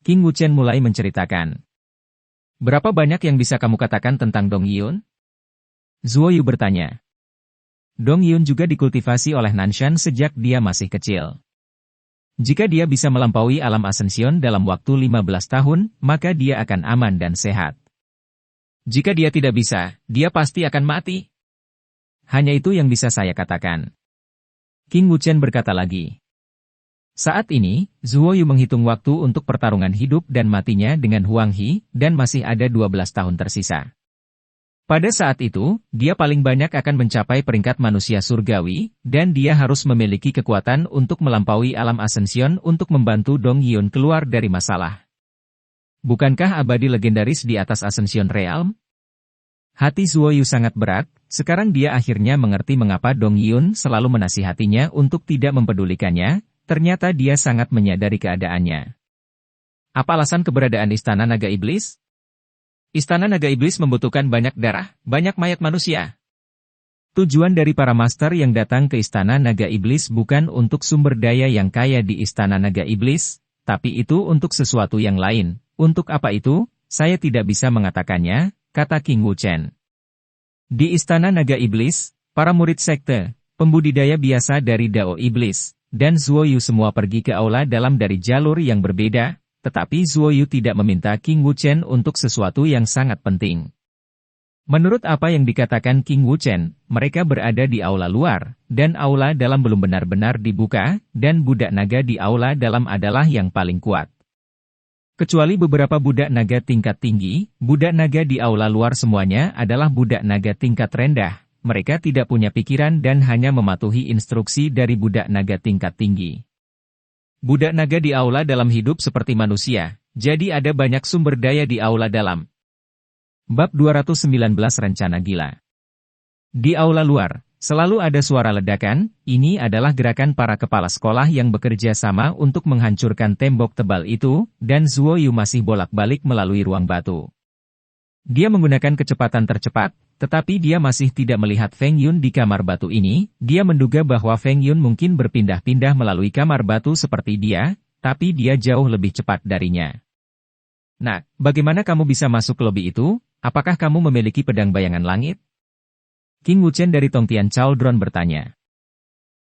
King Wuchen mulai menceritakan. Berapa banyak yang bisa kamu katakan tentang Dong Yun? Zuo Yu bertanya. Dong Yun juga dikultivasi oleh Nanshan sejak dia masih kecil. Jika dia bisa melampaui alam Ascension dalam waktu 15 tahun, maka dia akan aman dan sehat. Jika dia tidak bisa, dia pasti akan mati. Hanya itu yang bisa saya katakan. King Wuchen berkata lagi. Saat ini, Zuo Yu menghitung waktu untuk pertarungan hidup dan matinya dengan Huang He, dan masih ada 12 tahun tersisa. Pada saat itu, dia paling banyak akan mencapai peringkat manusia surgawi, dan dia harus memiliki kekuatan untuk melampaui alam Ascension untuk membantu Dong Yun keluar dari masalah. Bukankah abadi legendaris di atas Ascension Realm? Hati Zuo Yu sangat berat, sekarang dia akhirnya mengerti mengapa Dong Yun selalu menasihatinya untuk tidak mempedulikannya. Ternyata dia sangat menyadari keadaannya. Apa alasan keberadaan Istana Naga Iblis? Istana Naga Iblis membutuhkan banyak darah, banyak mayat manusia. Tujuan dari para master yang datang ke Istana Naga Iblis bukan untuk sumber daya yang kaya di Istana Naga Iblis, tapi itu untuk sesuatu yang lain. Untuk apa itu? Saya tidak bisa mengatakannya, kata King Wuchen. Di Istana Naga Iblis, para murid sekte, pembudidaya biasa dari Dao Iblis, dan Zuo Yu semua pergi ke aula dalam dari jalur yang berbeda, tetapi Zuo Yu tidak meminta King Wuchen untuk sesuatu yang sangat penting. Menurut apa yang dikatakan King Wuchen, mereka berada di aula luar, dan aula dalam belum benar-benar dibuka, dan budak naga di aula dalam adalah yang paling kuat. Kecuali beberapa budak naga tingkat tinggi, budak naga di aula luar semuanya adalah budak naga tingkat rendah. Mereka tidak punya pikiran dan hanya mematuhi instruksi dari budak naga tingkat tinggi. Budak naga di aula dalam hidup seperti manusia, jadi ada banyak sumber daya di aula dalam. Bab 219 Rencana Gila. Di aula luar, selalu ada suara ledakan, ini adalah gerakan para kepala sekolah yang bekerja sama untuk menghancurkan tembok tebal itu, dan Zuo Yu masih bolak-balik melalui ruang batu. Dia menggunakan kecepatan tercepat, tetapi dia masih tidak melihat Feng Yun di kamar batu ini. Dia menduga bahwa Feng Yun mungkin berpindah-pindah melalui kamar batu seperti dia, tapi dia jauh lebih cepat darinya. Nah, bagaimana kamu bisa masuk ke lobi itu? Apakah kamu memiliki pedang bayangan langit? King Wuchen dari Tongtian Chaldron bertanya.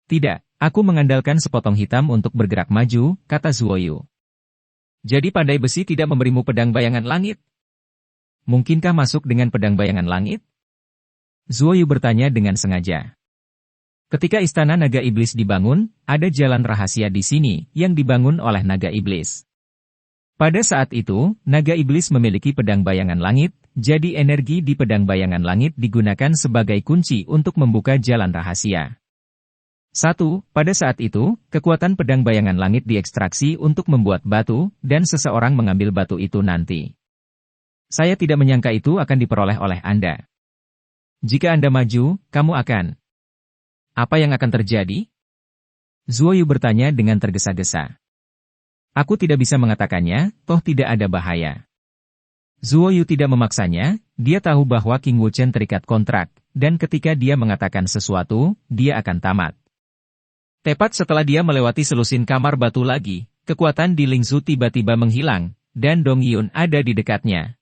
Tidak, aku mengandalkan sepotong hitam untuk bergerak maju, kata Zuo Yu. Jadi pandai besi tidak memberimu pedang bayangan langit? Mungkinkah masuk dengan pedang bayangan langit? Zuo Yu bertanya dengan sengaja. Ketika Istana Naga Iblis dibangun, ada jalan rahasia di sini yang dibangun oleh Naga Iblis. Pada saat itu, Naga Iblis memiliki pedang bayangan langit, jadi energi di pedang bayangan langit digunakan sebagai kunci untuk membuka jalan rahasia. 1. Pada saat itu, kekuatan pedang bayangan langit diekstraksi untuk membuat batu, dan seseorang mengambil batu itu nanti. Saya tidak menyangka itu akan diperoleh oleh Anda. Jika Anda maju, kamu akan. Apa yang akan terjadi? Zuo Yu bertanya dengan tergesa-gesa. Aku tidak bisa mengatakannya, toh tidak ada bahaya. Zuo Yu tidak memaksanya, dia tahu bahwa King Wuchen terikat kontrak, dan ketika dia mengatakan sesuatu, dia akan tamat. Tepat setelah dia melewati selusin kamar batu lagi, kekuatan di Lingzu tiba-tiba menghilang, dan Dong Yun ada di dekatnya.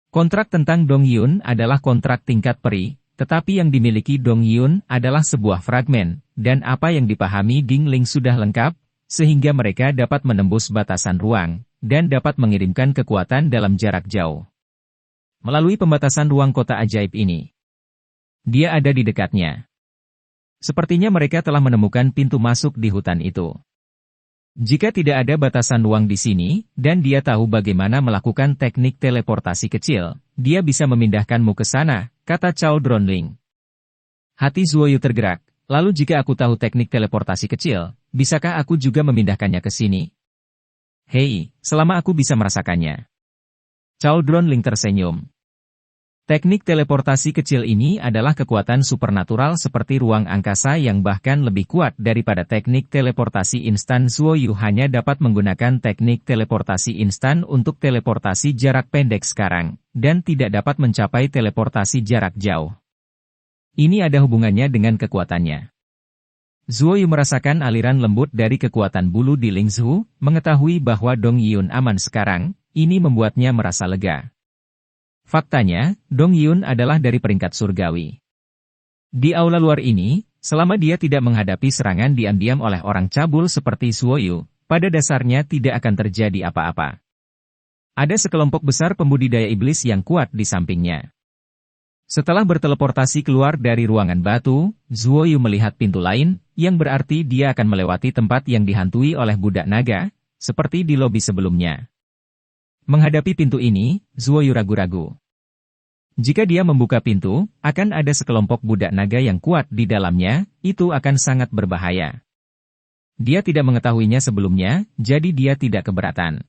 Kontrak tentang Dong Yun adalah kontrak tingkat peri, tetapi yang dimiliki Dong Yun adalah sebuah fragmen, dan apa yang dipahami Ding Ling sudah lengkap, sehingga mereka dapat menembus batasan ruang, dan dapat mengirimkan kekuatan dalam jarak jauh. Melalui pembatasan ruang kota ajaib ini, Dia ada di dekatnya. Sepertinya mereka telah menemukan pintu masuk di hutan itu. Jika tidak ada batasan ruang di sini, dan dia tahu bagaimana melakukan teknik teleportasi kecil, dia bisa memindahkanmu ke sana, kata Cao Dronling. Hati Zuoyu tergerak, lalu jika aku tahu teknik teleportasi kecil, bisakah aku juga memindahkannya ke sini? Hei, selama aku bisa merasakannya. Cao Dronling tersenyum. Teknik teleportasi kecil ini adalah kekuatan supernatural seperti ruang angkasa yang bahkan lebih kuat daripada teknik teleportasi instan. Zuoyu hanya dapat menggunakan teknik teleportasi instan untuk teleportasi jarak pendek sekarang, dan tidak dapat mencapai teleportasi jarak jauh. Ini ada hubungannya dengan kekuatannya. Zuoyu merasakan aliran lembut dari kekuatan bulu di Lingzhu, mengetahui bahwa Dong Yun aman sekarang, ini membuatnya merasa lega. Faktanya, Dong Yun adalah dari peringkat surgawi. Di aula luar ini, selama dia tidak menghadapi serangan diam-diam oleh orang cabul seperti Zuoyu, pada dasarnya tidak akan terjadi apa-apa. Ada sekelompok besar pembudidaya iblis yang kuat di sampingnya. Setelah berteleportasi keluar dari ruangan batu, Zuoyu melihat pintu lain, yang berarti dia akan melewati tempat yang dihantui oleh budak naga, seperti di lobi sebelumnya. Menghadapi pintu ini, Zuoyu ragu-ragu. Jika dia membuka pintu, akan ada sekelompok budak naga yang kuat di dalamnya, itu akan sangat berbahaya. Dia tidak mengetahuinya sebelumnya, jadi dia tidak keberatan.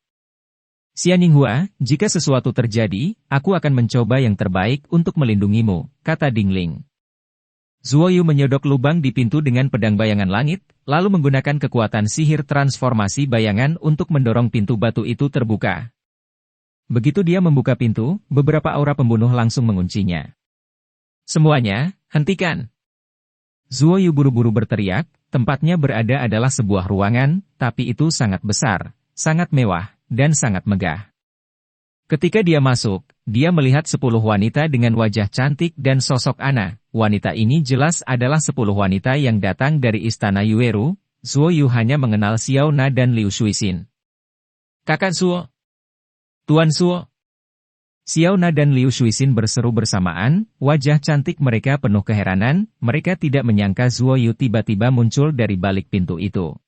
Xianinghua, jika sesuatu terjadi, aku akan mencoba yang terbaik untuk melindungimu, kata Dingling. Zuoyu menyodok lubang di pintu dengan pedang bayangan langit, lalu menggunakan kekuatan sihir transformasi bayangan untuk mendorong pintu batu itu terbuka. Begitu dia membuka pintu, beberapa aura pembunuh langsung menguncinya. Semuanya, hentikan! Zuoyu buru-buru berteriak, tempatnya berada adalah sebuah ruangan, tapi itu sangat besar, sangat mewah, dan sangat megah. Ketika dia masuk, dia melihat 10 wanita dengan wajah cantik dan sosok Ana. Wanita ini jelas adalah 10 wanita yang datang dari istana Yueru. Zuoyu hanya mengenal Xiao Na dan Liu Shuixin. Kakak Zuo! Tuan Zuo! Xiao Na dan Liu Shuixin berseru bersamaan, wajah cantik mereka penuh keheranan, mereka tidak menyangka Zuoyu tiba-tiba muncul dari balik pintu itu.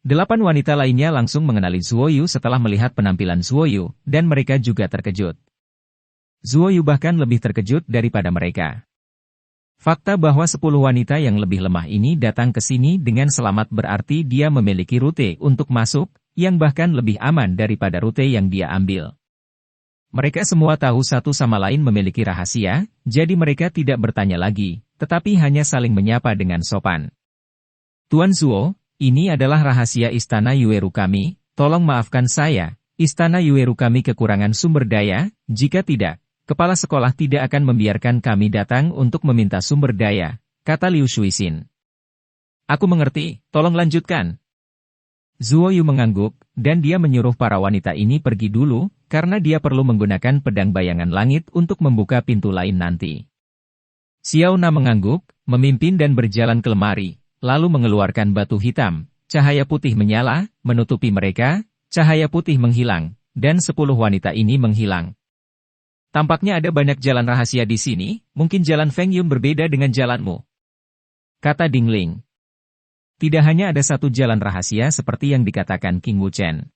8 wanita lainnya langsung mengenali Zuoyu setelah melihat penampilan Zuoyu, dan mereka juga terkejut. Zuoyu bahkan lebih terkejut daripada mereka. Fakta bahwa 10 wanita yang lebih lemah ini datang ke sini dengan selamat berarti dia memiliki rute untuk masuk, yang bahkan lebih aman daripada rute yang dia ambil. Mereka semua tahu satu sama lain memiliki rahasia, jadi mereka tidak bertanya lagi, tetapi hanya saling menyapa dengan sopan. Tuan Zuo, ini adalah rahasia istana Yueru kami, tolong maafkan saya, istana Yueru kami kekurangan sumber daya, jika tidak, kepala sekolah tidak akan membiarkan kami datang untuk meminta sumber daya, kata Liu Shuixin. Aku mengerti, tolong lanjutkan. Zuoyu mengangguk, dan dia menyuruh para wanita ini pergi dulu, karena dia perlu menggunakan pedang bayangan langit untuk membuka pintu lain nanti. Xiao Na mengangguk, memimpin dan berjalan ke lemari, lalu mengeluarkan batu hitam, cahaya putih menyala, menutupi mereka, cahaya putih menghilang, dan 10 wanita ini menghilang. Tampaknya ada banyak jalan rahasia di sini, mungkin jalan Feng Yun berbeda dengan jalanmu, kata Dingling. Tidak hanya ada satu jalan rahasia seperti yang dikatakan King Wuchen.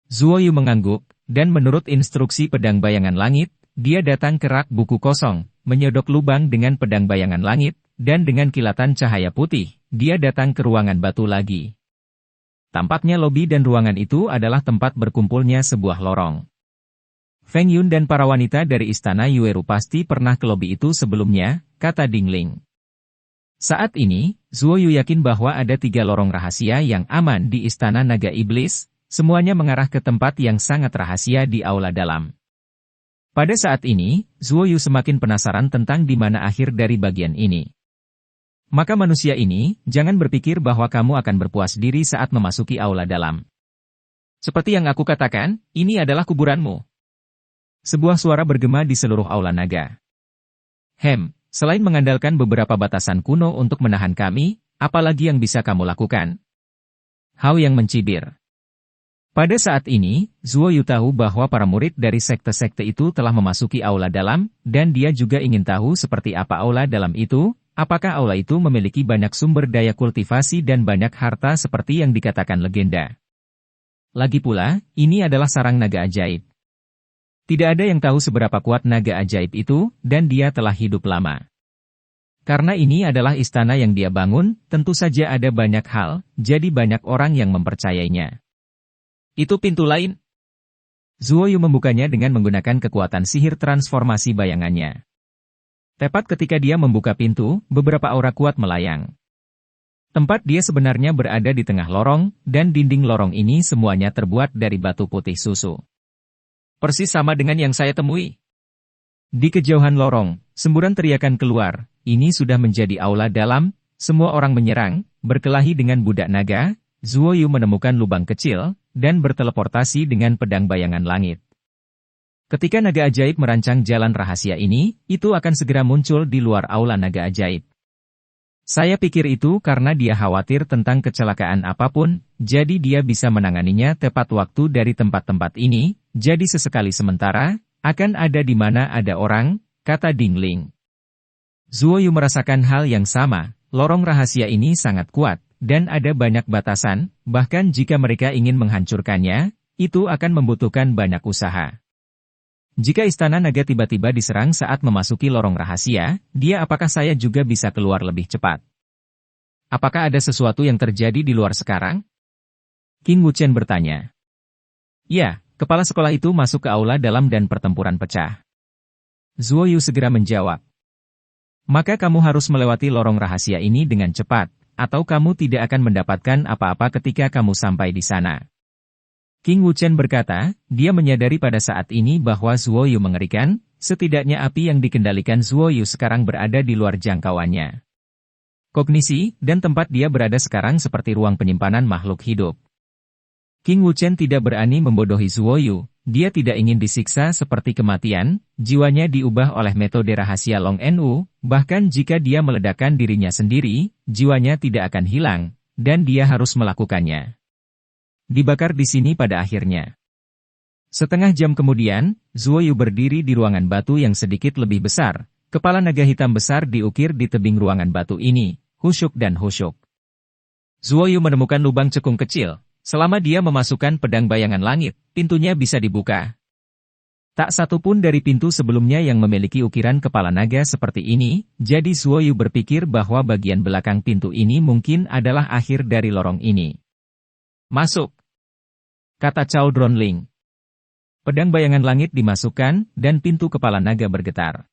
Zuoyu mengangguk, dan menurut instruksi pedang bayangan langit, dia datang ke rak buku kosong, menyodok lubang dengan pedang bayangan langit, dan dengan kilatan cahaya putih, dia datang ke ruangan batu lagi. Tampaknya lobi dan ruangan itu adalah tempat berkumpulnya sebuah lorong. Feng Yun dan para wanita dari istana Yueru pasti pernah ke lobi itu sebelumnya, kata Dingling. Saat ini, Zuoyu yakin bahwa ada 3 lorong rahasia yang aman di Istana Naga Iblis, semuanya mengarah ke tempat yang sangat rahasia di aula dalam. Pada saat ini, Zuoyu semakin penasaran tentang di mana akhir dari bagian ini. Maka manusia ini, jangan berpikir bahwa kamu akan berpuas diri saat memasuki aula dalam. Seperti yang aku katakan, ini adalah kuburanmu. Sebuah suara bergema di seluruh aula naga. Selain mengandalkan beberapa batasan kuno untuk menahan kami, apalagi yang bisa kamu lakukan? Hao yang mencibir. Pada saat ini, Zuo Yu tahu bahwa para murid dari sekte-sekte itu telah memasuki aula dalam, dan dia juga ingin tahu seperti apa aula dalam itu, apakah aula itu memiliki banyak sumber daya kultivasi dan banyak harta seperti yang dikatakan legenda. Lagi pula, ini adalah sarang naga ajaib. Tidak ada yang tahu seberapa kuat naga ajaib itu, dan dia telah hidup lama. Karena ini adalah istana yang dia bangun, tentu saja ada banyak hal, jadi banyak orang yang mempercayainya. Itu pintu lain. Zuo Yu membukanya dengan menggunakan kekuatan sihir transformasi bayangannya. Tepat ketika dia membuka pintu, beberapa aura kuat melayang. Tempat dia sebenarnya berada di tengah lorong, dan dinding lorong ini semuanya terbuat dari batu putih susu. Persis sama dengan yang saya temui. Di kejauhan lorong, semburan teriakan keluar, ini sudah menjadi aula dalam, semua orang menyerang, berkelahi dengan budak naga. Zuo Yu menemukan lubang kecil, dan berteleportasi dengan pedang bayangan langit. Ketika naga ajaib merancang jalan rahasia ini, itu akan segera muncul di luar aula naga ajaib. Saya pikir itu karena dia khawatir tentang kecelakaan apapun, jadi dia bisa menanganinya tepat waktu dari tempat-tempat ini, jadi sesekali sementara, akan ada di mana ada orang, kata Ding Ling. Zuo Yu merasakan hal yang sama, lorong rahasia ini sangat kuat. Dan ada banyak batasan, bahkan jika mereka ingin menghancurkannya, itu akan membutuhkan banyak usaha. Jika istana naga tiba-tiba diserang saat memasuki lorong rahasia, apakah saya juga bisa keluar lebih cepat? Apakah ada sesuatu yang terjadi di luar sekarang? King Wuchen bertanya. Ya, kepala sekolah itu masuk ke aula dalam dan pertempuran pecah. Zuo Yu segera menjawab. Maka kamu harus melewati lorong rahasia ini dengan cepat. Atau kamu tidak akan mendapatkan apa-apa ketika kamu sampai di sana. King Wuchen berkata, dia menyadari pada saat ini bahwa Zuo Yu mengerikan, setidaknya api yang dikendalikan Zuo Yu sekarang berada di luar jangkauannya. Kognisi, dan tempat dia berada sekarang seperti ruang penyimpanan makhluk hidup. King Wuchen tidak berani membodohi Zuo Yu, dia tidak ingin disiksa seperti kematian, jiwanya diubah oleh metode rahasia Long Nu, bahkan jika dia meledakkan dirinya sendiri, jiwanya tidak akan hilang, dan dia harus melakukannya. Dibakar di sini pada akhirnya. Setengah jam kemudian, Zuo Yu berdiri di ruangan batu yang sedikit lebih besar, kepala naga hitam besar diukir di tebing ruangan batu ini, khusyuk dan khusyuk. Zuo Yu menemukan lubang cekung kecil. Selama dia memasukkan pedang bayangan langit, pintunya bisa dibuka. Tak satu pun dari pintu sebelumnya yang memiliki ukiran kepala naga seperti ini, jadi Zuo Yu berpikir bahwa bagian belakang pintu ini mungkin adalah akhir dari lorong ini. Masuk, kata Cao Dronling. Pedang bayangan langit dimasukkan, dan pintu kepala naga bergetar.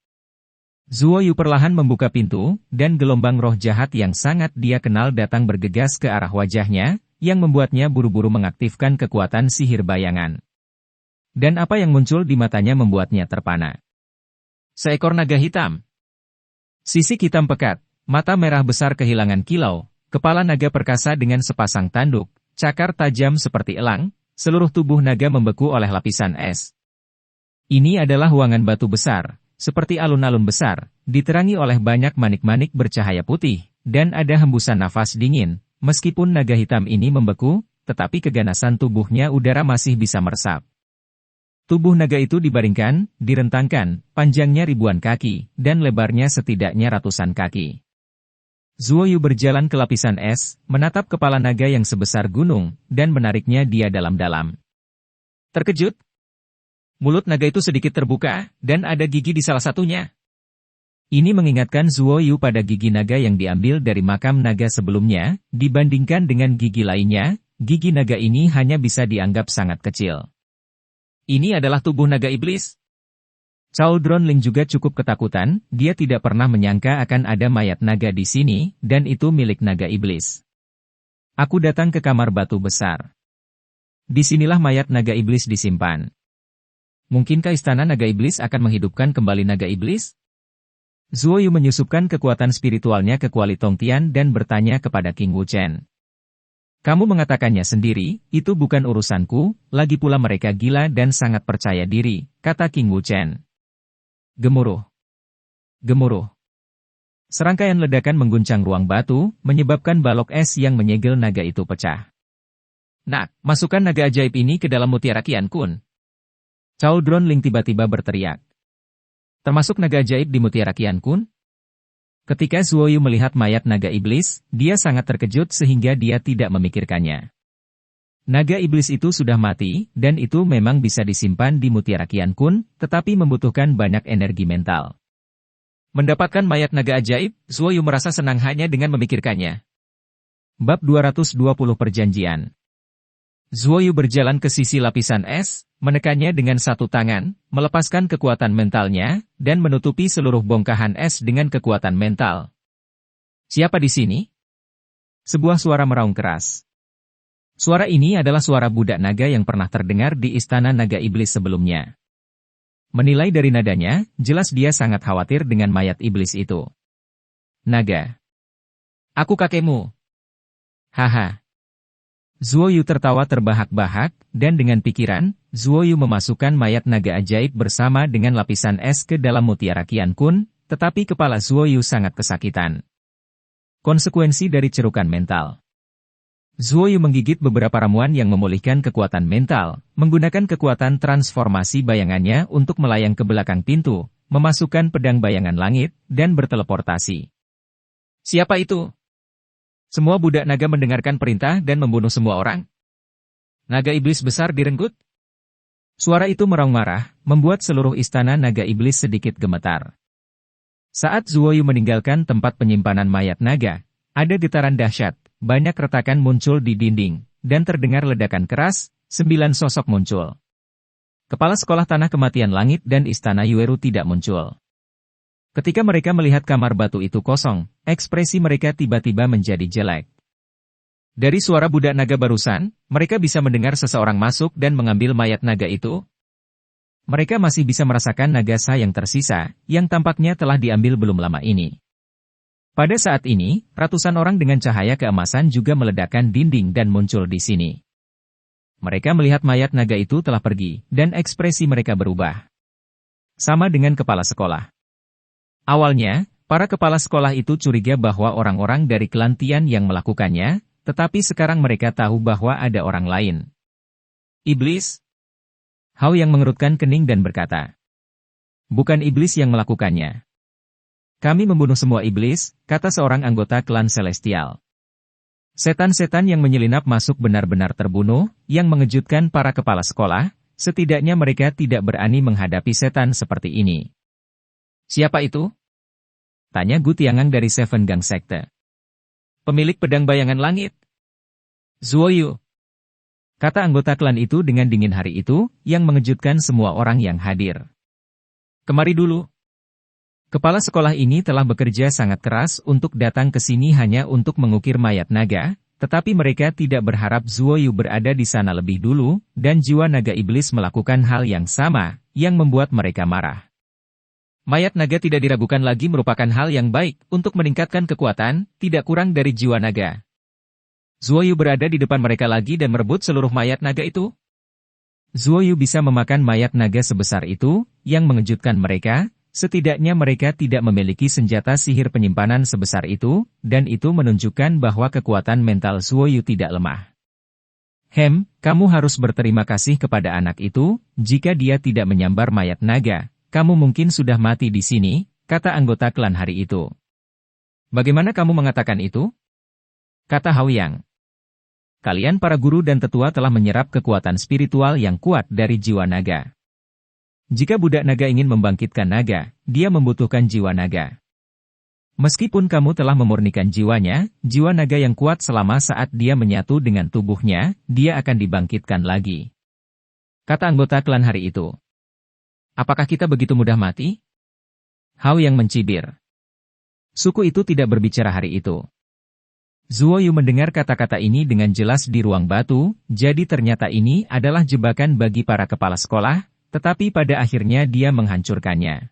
Zuo Yu perlahan membuka pintu, dan gelombang roh jahat yang sangat dia kenal datang bergegas ke arah wajahnya, yang membuatnya buru-buru mengaktifkan kekuatan sihir bayangan. Dan apa yang muncul di matanya membuatnya terpana. Seekor naga hitam. Sisik hitam pekat, mata merah besar kehilangan kilau, kepala naga perkasa dengan sepasang tanduk, cakar tajam seperti elang, seluruh tubuh naga membeku oleh lapisan es. Ini adalah ruangan batu besar, seperti alun-alun besar, diterangi oleh banyak manik-manik bercahaya putih, dan ada hembusan nafas dingin. Meskipun naga hitam ini membeku, tetapi keganasan tubuhnya udara masih bisa meresap. Tubuh naga itu dibaringkan, direntangkan, panjangnya ribuan kaki, dan lebarnya setidaknya ratusan kaki. Zuo Yu berjalan ke lapisan es, menatap kepala naga yang sebesar gunung, dan menariknya dia dalam-dalam. Terkejut? Mulut naga itu sedikit terbuka, dan ada gigi di salah satunya. Ini mengingatkan Zuo Yu pada gigi naga yang diambil dari makam naga sebelumnya, dibandingkan dengan gigi lainnya, gigi naga ini hanya bisa dianggap sangat kecil. Ini adalah tubuh naga iblis. Cao Dronling juga cukup ketakutan, dia tidak pernah menyangka akan ada mayat naga di sini, dan itu milik naga iblis. Aku datang ke kamar batu besar. Disinilah mayat naga iblis disimpan. Mungkinkah istana naga iblis akan menghidupkan kembali naga iblis? Zuo Yu menyusupkan kekuatan spiritualnya ke Kuali Tongtian dan bertanya kepada King Wuchen. Kamu mengatakannya sendiri, itu bukan urusanku, lagi pula mereka gila dan sangat percaya diri, kata King Wuchen. Gemuruh. Gemuruh. Serangkaian ledakan mengguncang ruang batu, menyebabkan balok es yang menyegel naga itu pecah. Nak, masukkan naga ajaib ini ke dalam mutiara Qian Kun. Cao Dronling tiba-tiba berteriak. Termasuk naga ajaib di mutiara Qian Kun? Ketika Zuoyu melihat mayat naga iblis, dia sangat terkejut sehingga dia tidak memikirkannya. Naga iblis itu sudah mati, dan itu memang bisa disimpan di mutiara Qian Kun, tetapi membutuhkan banyak energi mental. Mendapatkan mayat naga ajaib, Zuoyu merasa senang hanya dengan memikirkannya. Bab 220 Perjanjian. Zuoyu berjalan ke sisi lapisan es, menekannya dengan satu tangan, melepaskan kekuatan mentalnya, dan menutupi seluruh bongkahan es dengan kekuatan mental. Siapa di sini? Sebuah suara meraung keras. Suara ini adalah suara budak naga yang pernah terdengar di istana naga iblis sebelumnya. Menilai dari nadanya, jelas dia sangat khawatir dengan mayat iblis itu. Naga. Aku kakekmu. Haha. Zuoyu tertawa terbahak-bahak, dan dengan pikiran, Zuoyu memasukkan mayat naga ajaib bersama dengan lapisan es ke dalam mutiara Qian Kun, tetapi kepala Zuoyu sangat kesakitan. Konsekuensi dari cerukan mental. Zuoyu menggigit beberapa ramuan yang memulihkan kekuatan mental, menggunakan kekuatan transformasi bayangannya untuk melayang ke belakang pintu, memasukkan pedang bayangan langit, dan berteleportasi. Siapa itu? Semua budak naga mendengarkan perintah dan membunuh semua orang. Naga iblis besar direnggut. Suara itu meraung marah, membuat seluruh istana naga iblis sedikit gemetar. Saat Zuoyu meninggalkan tempat penyimpanan mayat naga, ada getaran dahsyat, banyak retakan muncul di dinding, dan terdengar ledakan keras, 9 sosok muncul. Kepala sekolah tanah kematian langit dan istana Yueru tidak muncul. Ketika mereka melihat kamar batu itu kosong, ekspresi mereka tiba-tiba menjadi jelek. Dari suara budak naga barusan, mereka bisa mendengar seseorang masuk dan mengambil mayat naga itu. Mereka masih bisa merasakan naga Sa yang tersisa, yang tampaknya telah diambil belum lama ini. Pada saat ini, ratusan orang dengan cahaya keemasan juga meledakkan dinding dan muncul di sini. Mereka melihat mayat naga itu telah pergi, dan ekspresi mereka berubah. Sama dengan kepala sekolah. Awalnya, para kepala sekolah itu curiga bahwa orang-orang dari klan Tian yang melakukannya, tetapi sekarang mereka tahu bahwa ada orang lain. Iblis? Hao yang mengerutkan kening dan berkata. Bukan iblis yang melakukannya. Kami membunuh semua iblis, kata seorang anggota klan Celestial. Setan-setan yang menyelinap masuk benar-benar terbunuh, yang mengejutkan para kepala sekolah, setidaknya mereka tidak berani menghadapi setan seperti ini. Siapa itu? Tanya Gu Tiangang dari Seven Gang Sekte. Pemilik pedang bayangan langit. Zuoyu. Kata anggota klan itu dengan dingin hari itu, yang mengejutkan semua orang yang hadir. Kemari dulu. Kepala sekolah ini telah bekerja sangat keras untuk datang ke sini hanya untuk mengukir mayat naga, tetapi mereka tidak berharap Zuoyu berada di sana lebih dulu, dan jiwa naga iblis melakukan hal yang sama, yang membuat mereka marah. Mayat naga tidak diragukan lagi merupakan hal yang baik untuk meningkatkan kekuatan, tidak kurang dari jiwa naga. Zuoyu berada di depan mereka lagi dan merebut seluruh mayat naga itu. Zuoyu bisa memakan mayat naga sebesar itu, yang mengejutkan mereka. Setidaknya mereka tidak memiliki senjata sihir penyimpanan sebesar itu, dan itu menunjukkan bahwa kekuatan mental Zuoyu tidak lemah. Kamu harus berterima kasih kepada anak itu, jika dia tidak menyambar mayat naga, kamu mungkin sudah mati di sini, kata anggota klan hari itu. Bagaimana kamu mengatakan itu? Kata Hao Yang. Kalian para guru dan tetua telah menyerap kekuatan spiritual yang kuat dari jiwa naga. Jika budak naga ingin membangkitkan naga, dia membutuhkan jiwa naga. Meskipun kamu telah memurnikan jiwanya, jiwa naga yang kuat selama saat dia menyatu dengan tubuhnya, dia akan dibangkitkan lagi. Kata anggota klan hari itu. Apakah kita begitu mudah mati? Hao yang mencibir. Suku itu tidak berbicara hari itu. Zuoyu mendengar kata-kata ini dengan jelas di ruang batu, jadi ternyata ini adalah jebakan bagi para kepala sekolah, tetapi pada akhirnya dia menghancurkannya.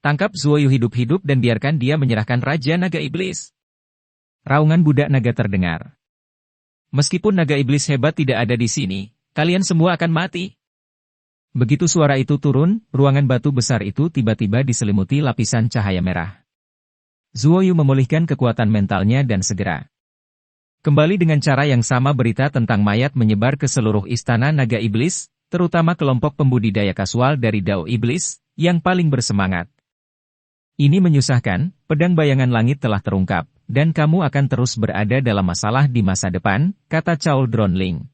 Tangkap Zuoyu hidup-hidup dan biarkan dia menyerahkan Raja Naga Iblis. Raungan budak naga terdengar. Meskipun naga iblis hebat tidak ada di sini, kalian semua akan mati. Begitu suara itu turun, ruangan batu besar itu tiba-tiba diselimuti lapisan cahaya merah. Zuoyu memulihkan kekuatan mentalnya dan segera Kembali dengan cara yang sama berita tentang mayat menyebar ke seluruh istana naga iblis, terutama kelompok pembudidaya kasual dari Dao Iblis, yang paling bersemangat. Ini menyusahkan, pedang bayangan langit telah terungkap, dan kamu akan terus berada dalam masalah di masa depan, kata Chow Dronling.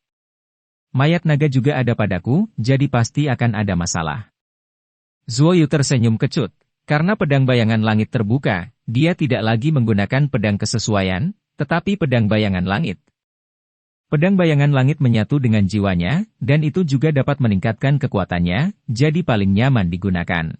Mayat naga juga ada padaku, jadi pasti akan ada masalah. Zuo Yu tersenyum kecut, karena pedang bayangan langit terbuka, dia tidak lagi menggunakan pedang kesesuaian, tetapi pedang bayangan langit. Pedang bayangan langit menyatu dengan jiwanya, dan itu juga dapat meningkatkan kekuatannya, jadi paling nyaman digunakan.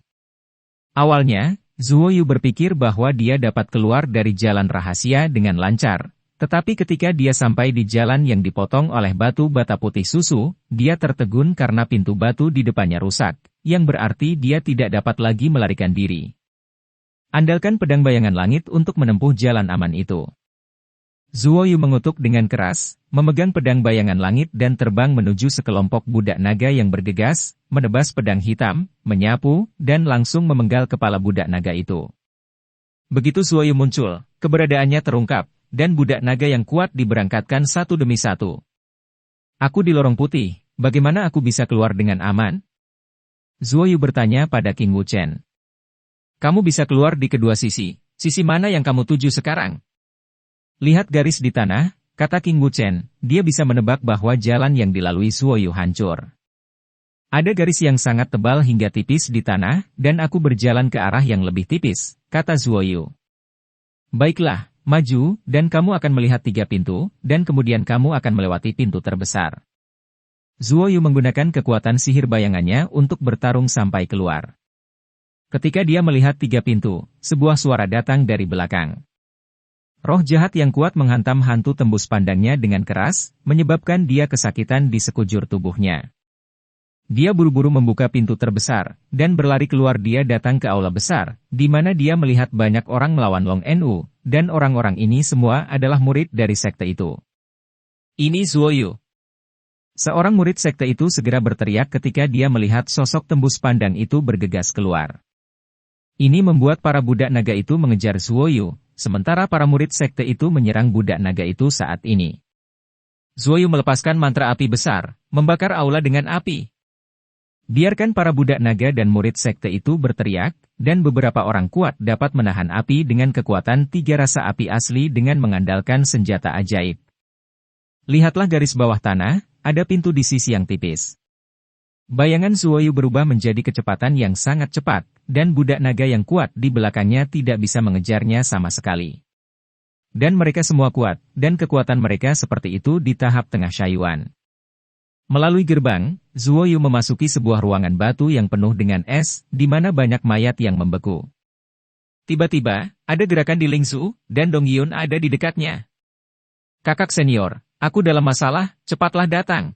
Awalnya, Zuo Yu berpikir bahwa dia dapat keluar dari jalan rahasia dengan lancar, tetapi ketika dia sampai di jalan yang dipotong oleh batu bata putih susu, dia tertegun karena pintu batu di depannya rusak, yang berarti dia tidak dapat lagi melarikan diri. Andalkan pedang bayangan langit untuk menempuh jalan aman itu. Zuo Yu mengutuk dengan keras, memegang pedang bayangan langit dan terbang menuju sekelompok budak naga yang bergegas, menebas pedang hitam, menyapu, dan langsung memenggal kepala budak naga itu. Begitu Zuo Yu muncul, keberadaannya terungkap, dan budak naga yang kuat diberangkatkan satu demi satu. Aku di lorong putih, bagaimana aku bisa keluar dengan aman? Zuo Yu bertanya pada King Wuchen. Kamu bisa keluar di kedua sisi mana yang kamu tuju sekarang? Lihat garis di tanah, kata King Wuchen, dia bisa menebak bahwa jalan yang dilalui Zuo Yu hancur. Ada garis yang sangat tebal hingga tipis di tanah, dan aku berjalan ke arah yang lebih tipis, kata Zuo Yu. Baiklah, maju, dan kamu akan melihat 3 pintu, dan kemudian kamu akan melewati pintu terbesar. Zuo Yu menggunakan kekuatan sihir bayangannya untuk bertarung sampai keluar. Ketika dia melihat 3 pintu, sebuah suara datang dari belakang. Roh jahat yang kuat menghantam hantu tembus pandangnya dengan keras, menyebabkan dia kesakitan di sekujur tubuhnya. Dia buru-buru membuka pintu terbesar, dan berlari keluar. Dia datang ke aula besar, di mana dia melihat banyak orang melawan Long Nu, dan orang-orang ini semua adalah murid dari sekte itu. Ini Zuo Yu. Seorang murid sekte itu segera berteriak ketika dia melihat sosok tembus pandang itu bergegas keluar. Ini membuat para budak naga itu mengejar Zuo Yu, sementara para murid sekte itu menyerang budak naga itu saat ini. Zuo Yu melepaskan mantra api besar, membakar aula dengan api. Biarkan para budak naga dan murid sekte itu berteriak, dan beberapa orang kuat dapat menahan api dengan kekuatan 3 rasa api asli dengan mengandalkan senjata ajaib. Lihatlah garis bawah tanah, ada pintu di sisi yang tipis. Bayangan Zuo Yu berubah menjadi kecepatan yang sangat cepat, dan budak naga yang kuat di belakangnya tidak bisa mengejarnya sama sekali. Dan mereka semua kuat, dan kekuatan mereka seperti itu di tahap tengah Shaiyuan. Melalui gerbang, Zuo Yu memasuki sebuah ruangan batu yang penuh dengan es, di mana banyak mayat yang membeku. Tiba-tiba, ada gerakan di Lingsu, dan Dong Yun ada di dekatnya. Kakak senior, aku dalam masalah, cepatlah datang.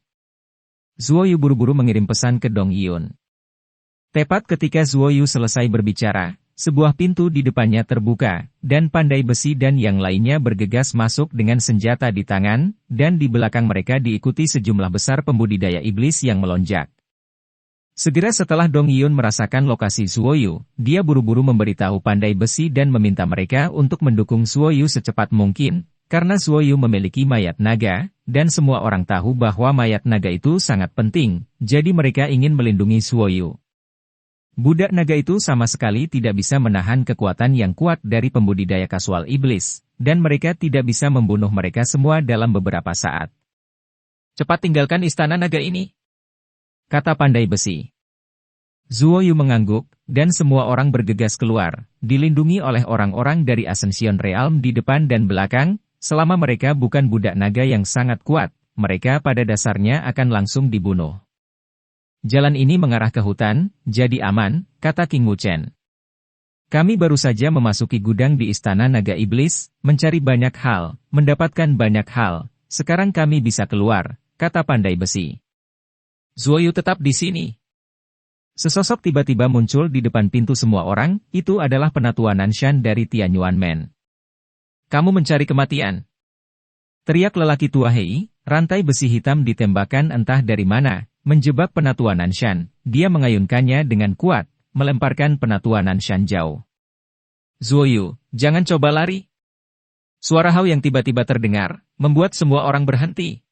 Zuo Yu buru-buru mengirim pesan ke Dong Yun. Tepat ketika Zuo Yu selesai berbicara, sebuah pintu di depannya terbuka, dan Pandai Besi dan yang lainnya bergegas masuk dengan senjata di tangan, dan di belakang mereka diikuti sejumlah besar pembudidaya iblis yang melonjak. Segera setelah Dong Yun merasakan lokasi Zuo Yu, dia buru-buru memberitahu Pandai Besi dan meminta mereka untuk mendukung Zuo Yu secepat mungkin, karena Zuo Yu memiliki mayat naga, dan semua orang tahu bahwa mayat naga itu sangat penting, jadi mereka ingin melindungi Zuo Yu. Budak naga itu sama sekali tidak bisa menahan kekuatan yang kuat dari pembudidaya kasual iblis, dan mereka tidak bisa membunuh mereka semua dalam beberapa saat. Cepat tinggalkan istana naga ini, kata Pandai Besi. Zuo Yu mengangguk, dan semua orang bergegas keluar, dilindungi oleh orang-orang dari Ascension Realm di depan dan belakang. Selama mereka bukan budak naga yang sangat kuat, mereka pada dasarnya akan langsung dibunuh. Jalan ini mengarah ke hutan, jadi aman, kata King Wuchen. Kami baru saja memasuki gudang di Istana Naga Iblis, mencari banyak hal, mendapatkan banyak hal, sekarang kami bisa keluar, kata Pandai Besi. Zuo Yu tetap di sini. Sesosok tiba-tiba muncul di depan pintu semua orang, itu adalah Penatua Nanshan dari Tianyuan Men. Kamu mencari kematian. Teriak lelaki tua Hei, rantai besi hitam ditembakkan entah dari mana, menjebak Penatua Nanshan, dia mengayunkannya dengan kuat, melemparkan Penatua Nanshan jauh. Zuo Yu, jangan coba lari. Suara hau yang tiba-tiba terdengar, membuat semua orang berhenti.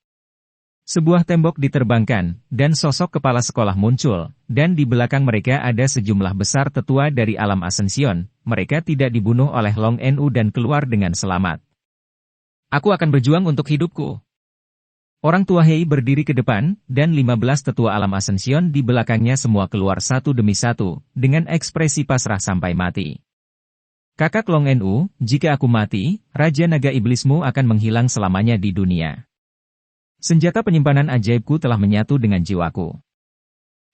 Sebuah tembok diterbangkan, dan sosok kepala sekolah muncul, dan di belakang mereka ada sejumlah besar tetua dari alam Ascension. Mereka tidak dibunuh oleh Long Nu dan keluar dengan selamat. Aku akan berjuang untuk hidupku. Orang tua Hei berdiri ke depan, dan 15 tetua alam Ascension di belakangnya semua keluar satu demi satu, dengan ekspresi pasrah sampai mati. Kakak Long Nu, jika aku mati, Raja Naga Iblismu akan menghilang selamanya di dunia. Senjata penyimpanan ajaibku telah menyatu dengan jiwaku.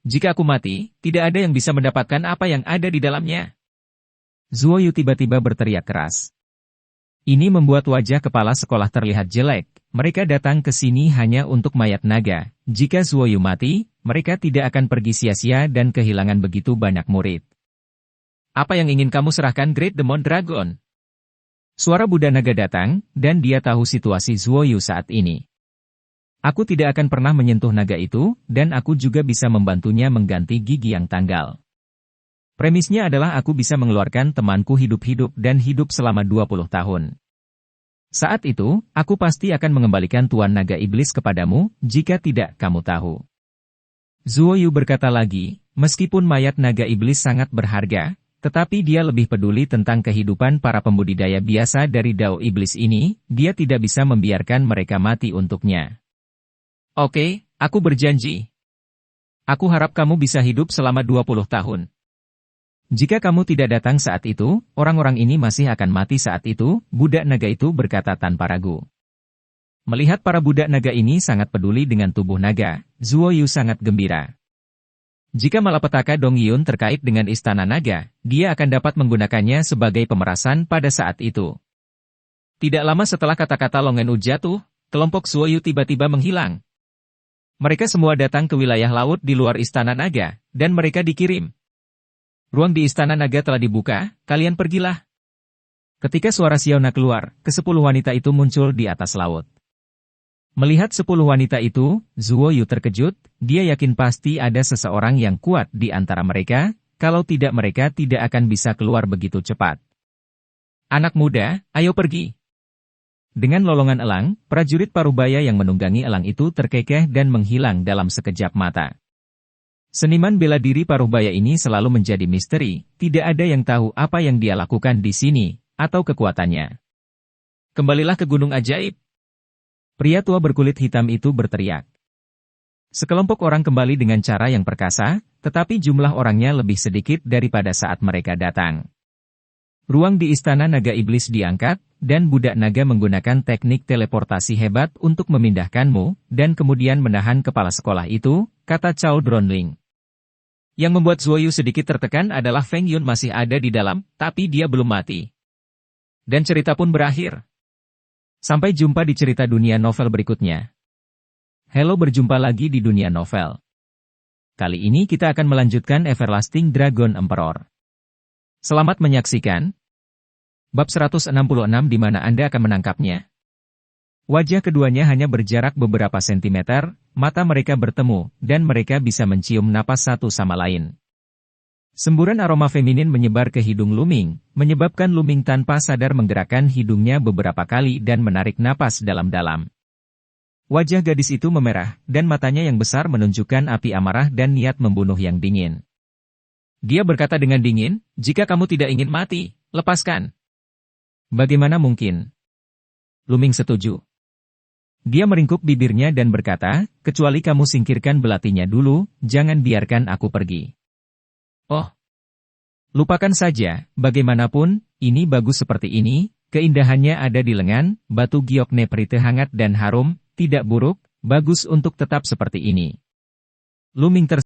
Jika aku mati, tidak ada yang bisa mendapatkan apa yang ada di dalamnya. Zuo Yu tiba-tiba berteriak keras. Ini membuat wajah kepala sekolah terlihat jelek. Mereka datang ke sini hanya untuk mayat naga. Jika Zuo Yu mati, mereka tidak akan pergi sia-sia dan kehilangan begitu banyak murid. Apa yang ingin kamu serahkan Great Demon Dragon? Suara Buddha Naga datang, dan dia tahu situasi Zuo Yu saat ini. Aku tidak akan pernah menyentuh naga itu, dan aku juga bisa membantunya mengganti gigi yang tanggal. Premisnya adalah aku bisa mengeluarkan temanku hidup-hidup dan hidup selama 20 tahun. Saat itu, aku pasti akan mengembalikan Tuan Naga Iblis kepadamu, jika tidak kamu tahu. Zuo Yu berkata lagi, meskipun mayat Naga Iblis sangat berharga, tetapi dia lebih peduli tentang kehidupan para pembudidaya biasa dari Dao Iblis ini, dia tidak bisa membiarkan mereka mati untuknya. Oke, aku berjanji. Aku harap kamu bisa hidup selama 20 tahun. Jika kamu tidak datang saat itu, orang-orang ini masih akan mati saat itu, budak naga itu berkata tanpa ragu. Melihat para budak naga ini sangat peduli dengan tubuh naga, Zuo Yu sangat gembira. Jika malapetaka Dong Yun terkait dengan istana naga, dia akan dapat menggunakannya sebagai pemerasan pada saat itu. Tidak lama setelah kata-kata Long Nu jatuh, kelompok Zuo Yu tiba-tiba menghilang. Mereka semua datang ke wilayah laut di luar Istana Naga, dan mereka dikirim. Ruang di Istana Naga telah dibuka, kalian pergilah. Ketika suara Xiaona keluar, ke-10 wanita itu muncul di atas laut. Melihat 10 wanita itu, Zuo Yu terkejut, dia yakin pasti ada seseorang yang kuat di antara mereka, kalau tidak mereka tidak akan bisa keluar begitu cepat. Anak muda, ayo pergi. Dengan lolongan elang, prajurit Parubaya yang menunggangi elang itu terkekeh dan menghilang dalam sekejap mata. Seniman bela diri Parubaya ini selalu menjadi misteri, tidak ada yang tahu apa yang dia lakukan di sini, atau kekuatannya. Kembalilah ke Gunung Ajaib. Pria tua berkulit hitam itu berteriak. Sekelompok orang kembali dengan cara yang perkasa, tetapi jumlah orangnya lebih sedikit daripada saat mereka datang. Ruang di Istana Naga Iblis diangkat, dan budak naga menggunakan teknik teleportasi hebat untuk memindahkanmu, dan kemudian menahan kepala sekolah itu, kata Cao Dronling. Yang membuat Zuo Yu sedikit tertekan adalah Feng Yun masih ada di dalam, tapi dia belum mati. Dan cerita pun berakhir. Sampai jumpa di cerita dunia novel berikutnya. Halo, berjumpa lagi di dunia novel. Kali ini kita akan melanjutkan Everlasting Dragon Emperor. Selamat menyaksikan. Bab 166 di mana Anda akan menangkapnya. Wajah keduanya hanya berjarak beberapa sentimeter, mata mereka bertemu, dan mereka bisa mencium napas satu sama lain. Semburan aroma feminin menyebar ke hidung Luming, menyebabkan Luming tanpa sadar menggerakkan hidungnya beberapa kali dan menarik napas dalam-dalam. Wajah gadis itu memerah, dan matanya yang besar menunjukkan api amarah dan niat membunuh yang dingin. Dia berkata dengan dingin, jika kamu tidak ingin mati, lepaskan. Bagaimana mungkin? Luming setuju. Dia meringkuk bibirnya dan berkata, kecuali kamu singkirkan belatinya dulu, jangan biarkan aku pergi. Oh. Lupakan saja, bagaimanapun, ini bagus seperti ini, keindahannya ada di lengan, batu giok neprite hangat dan harum, tidak buruk, bagus untuk tetap seperti ini. Luming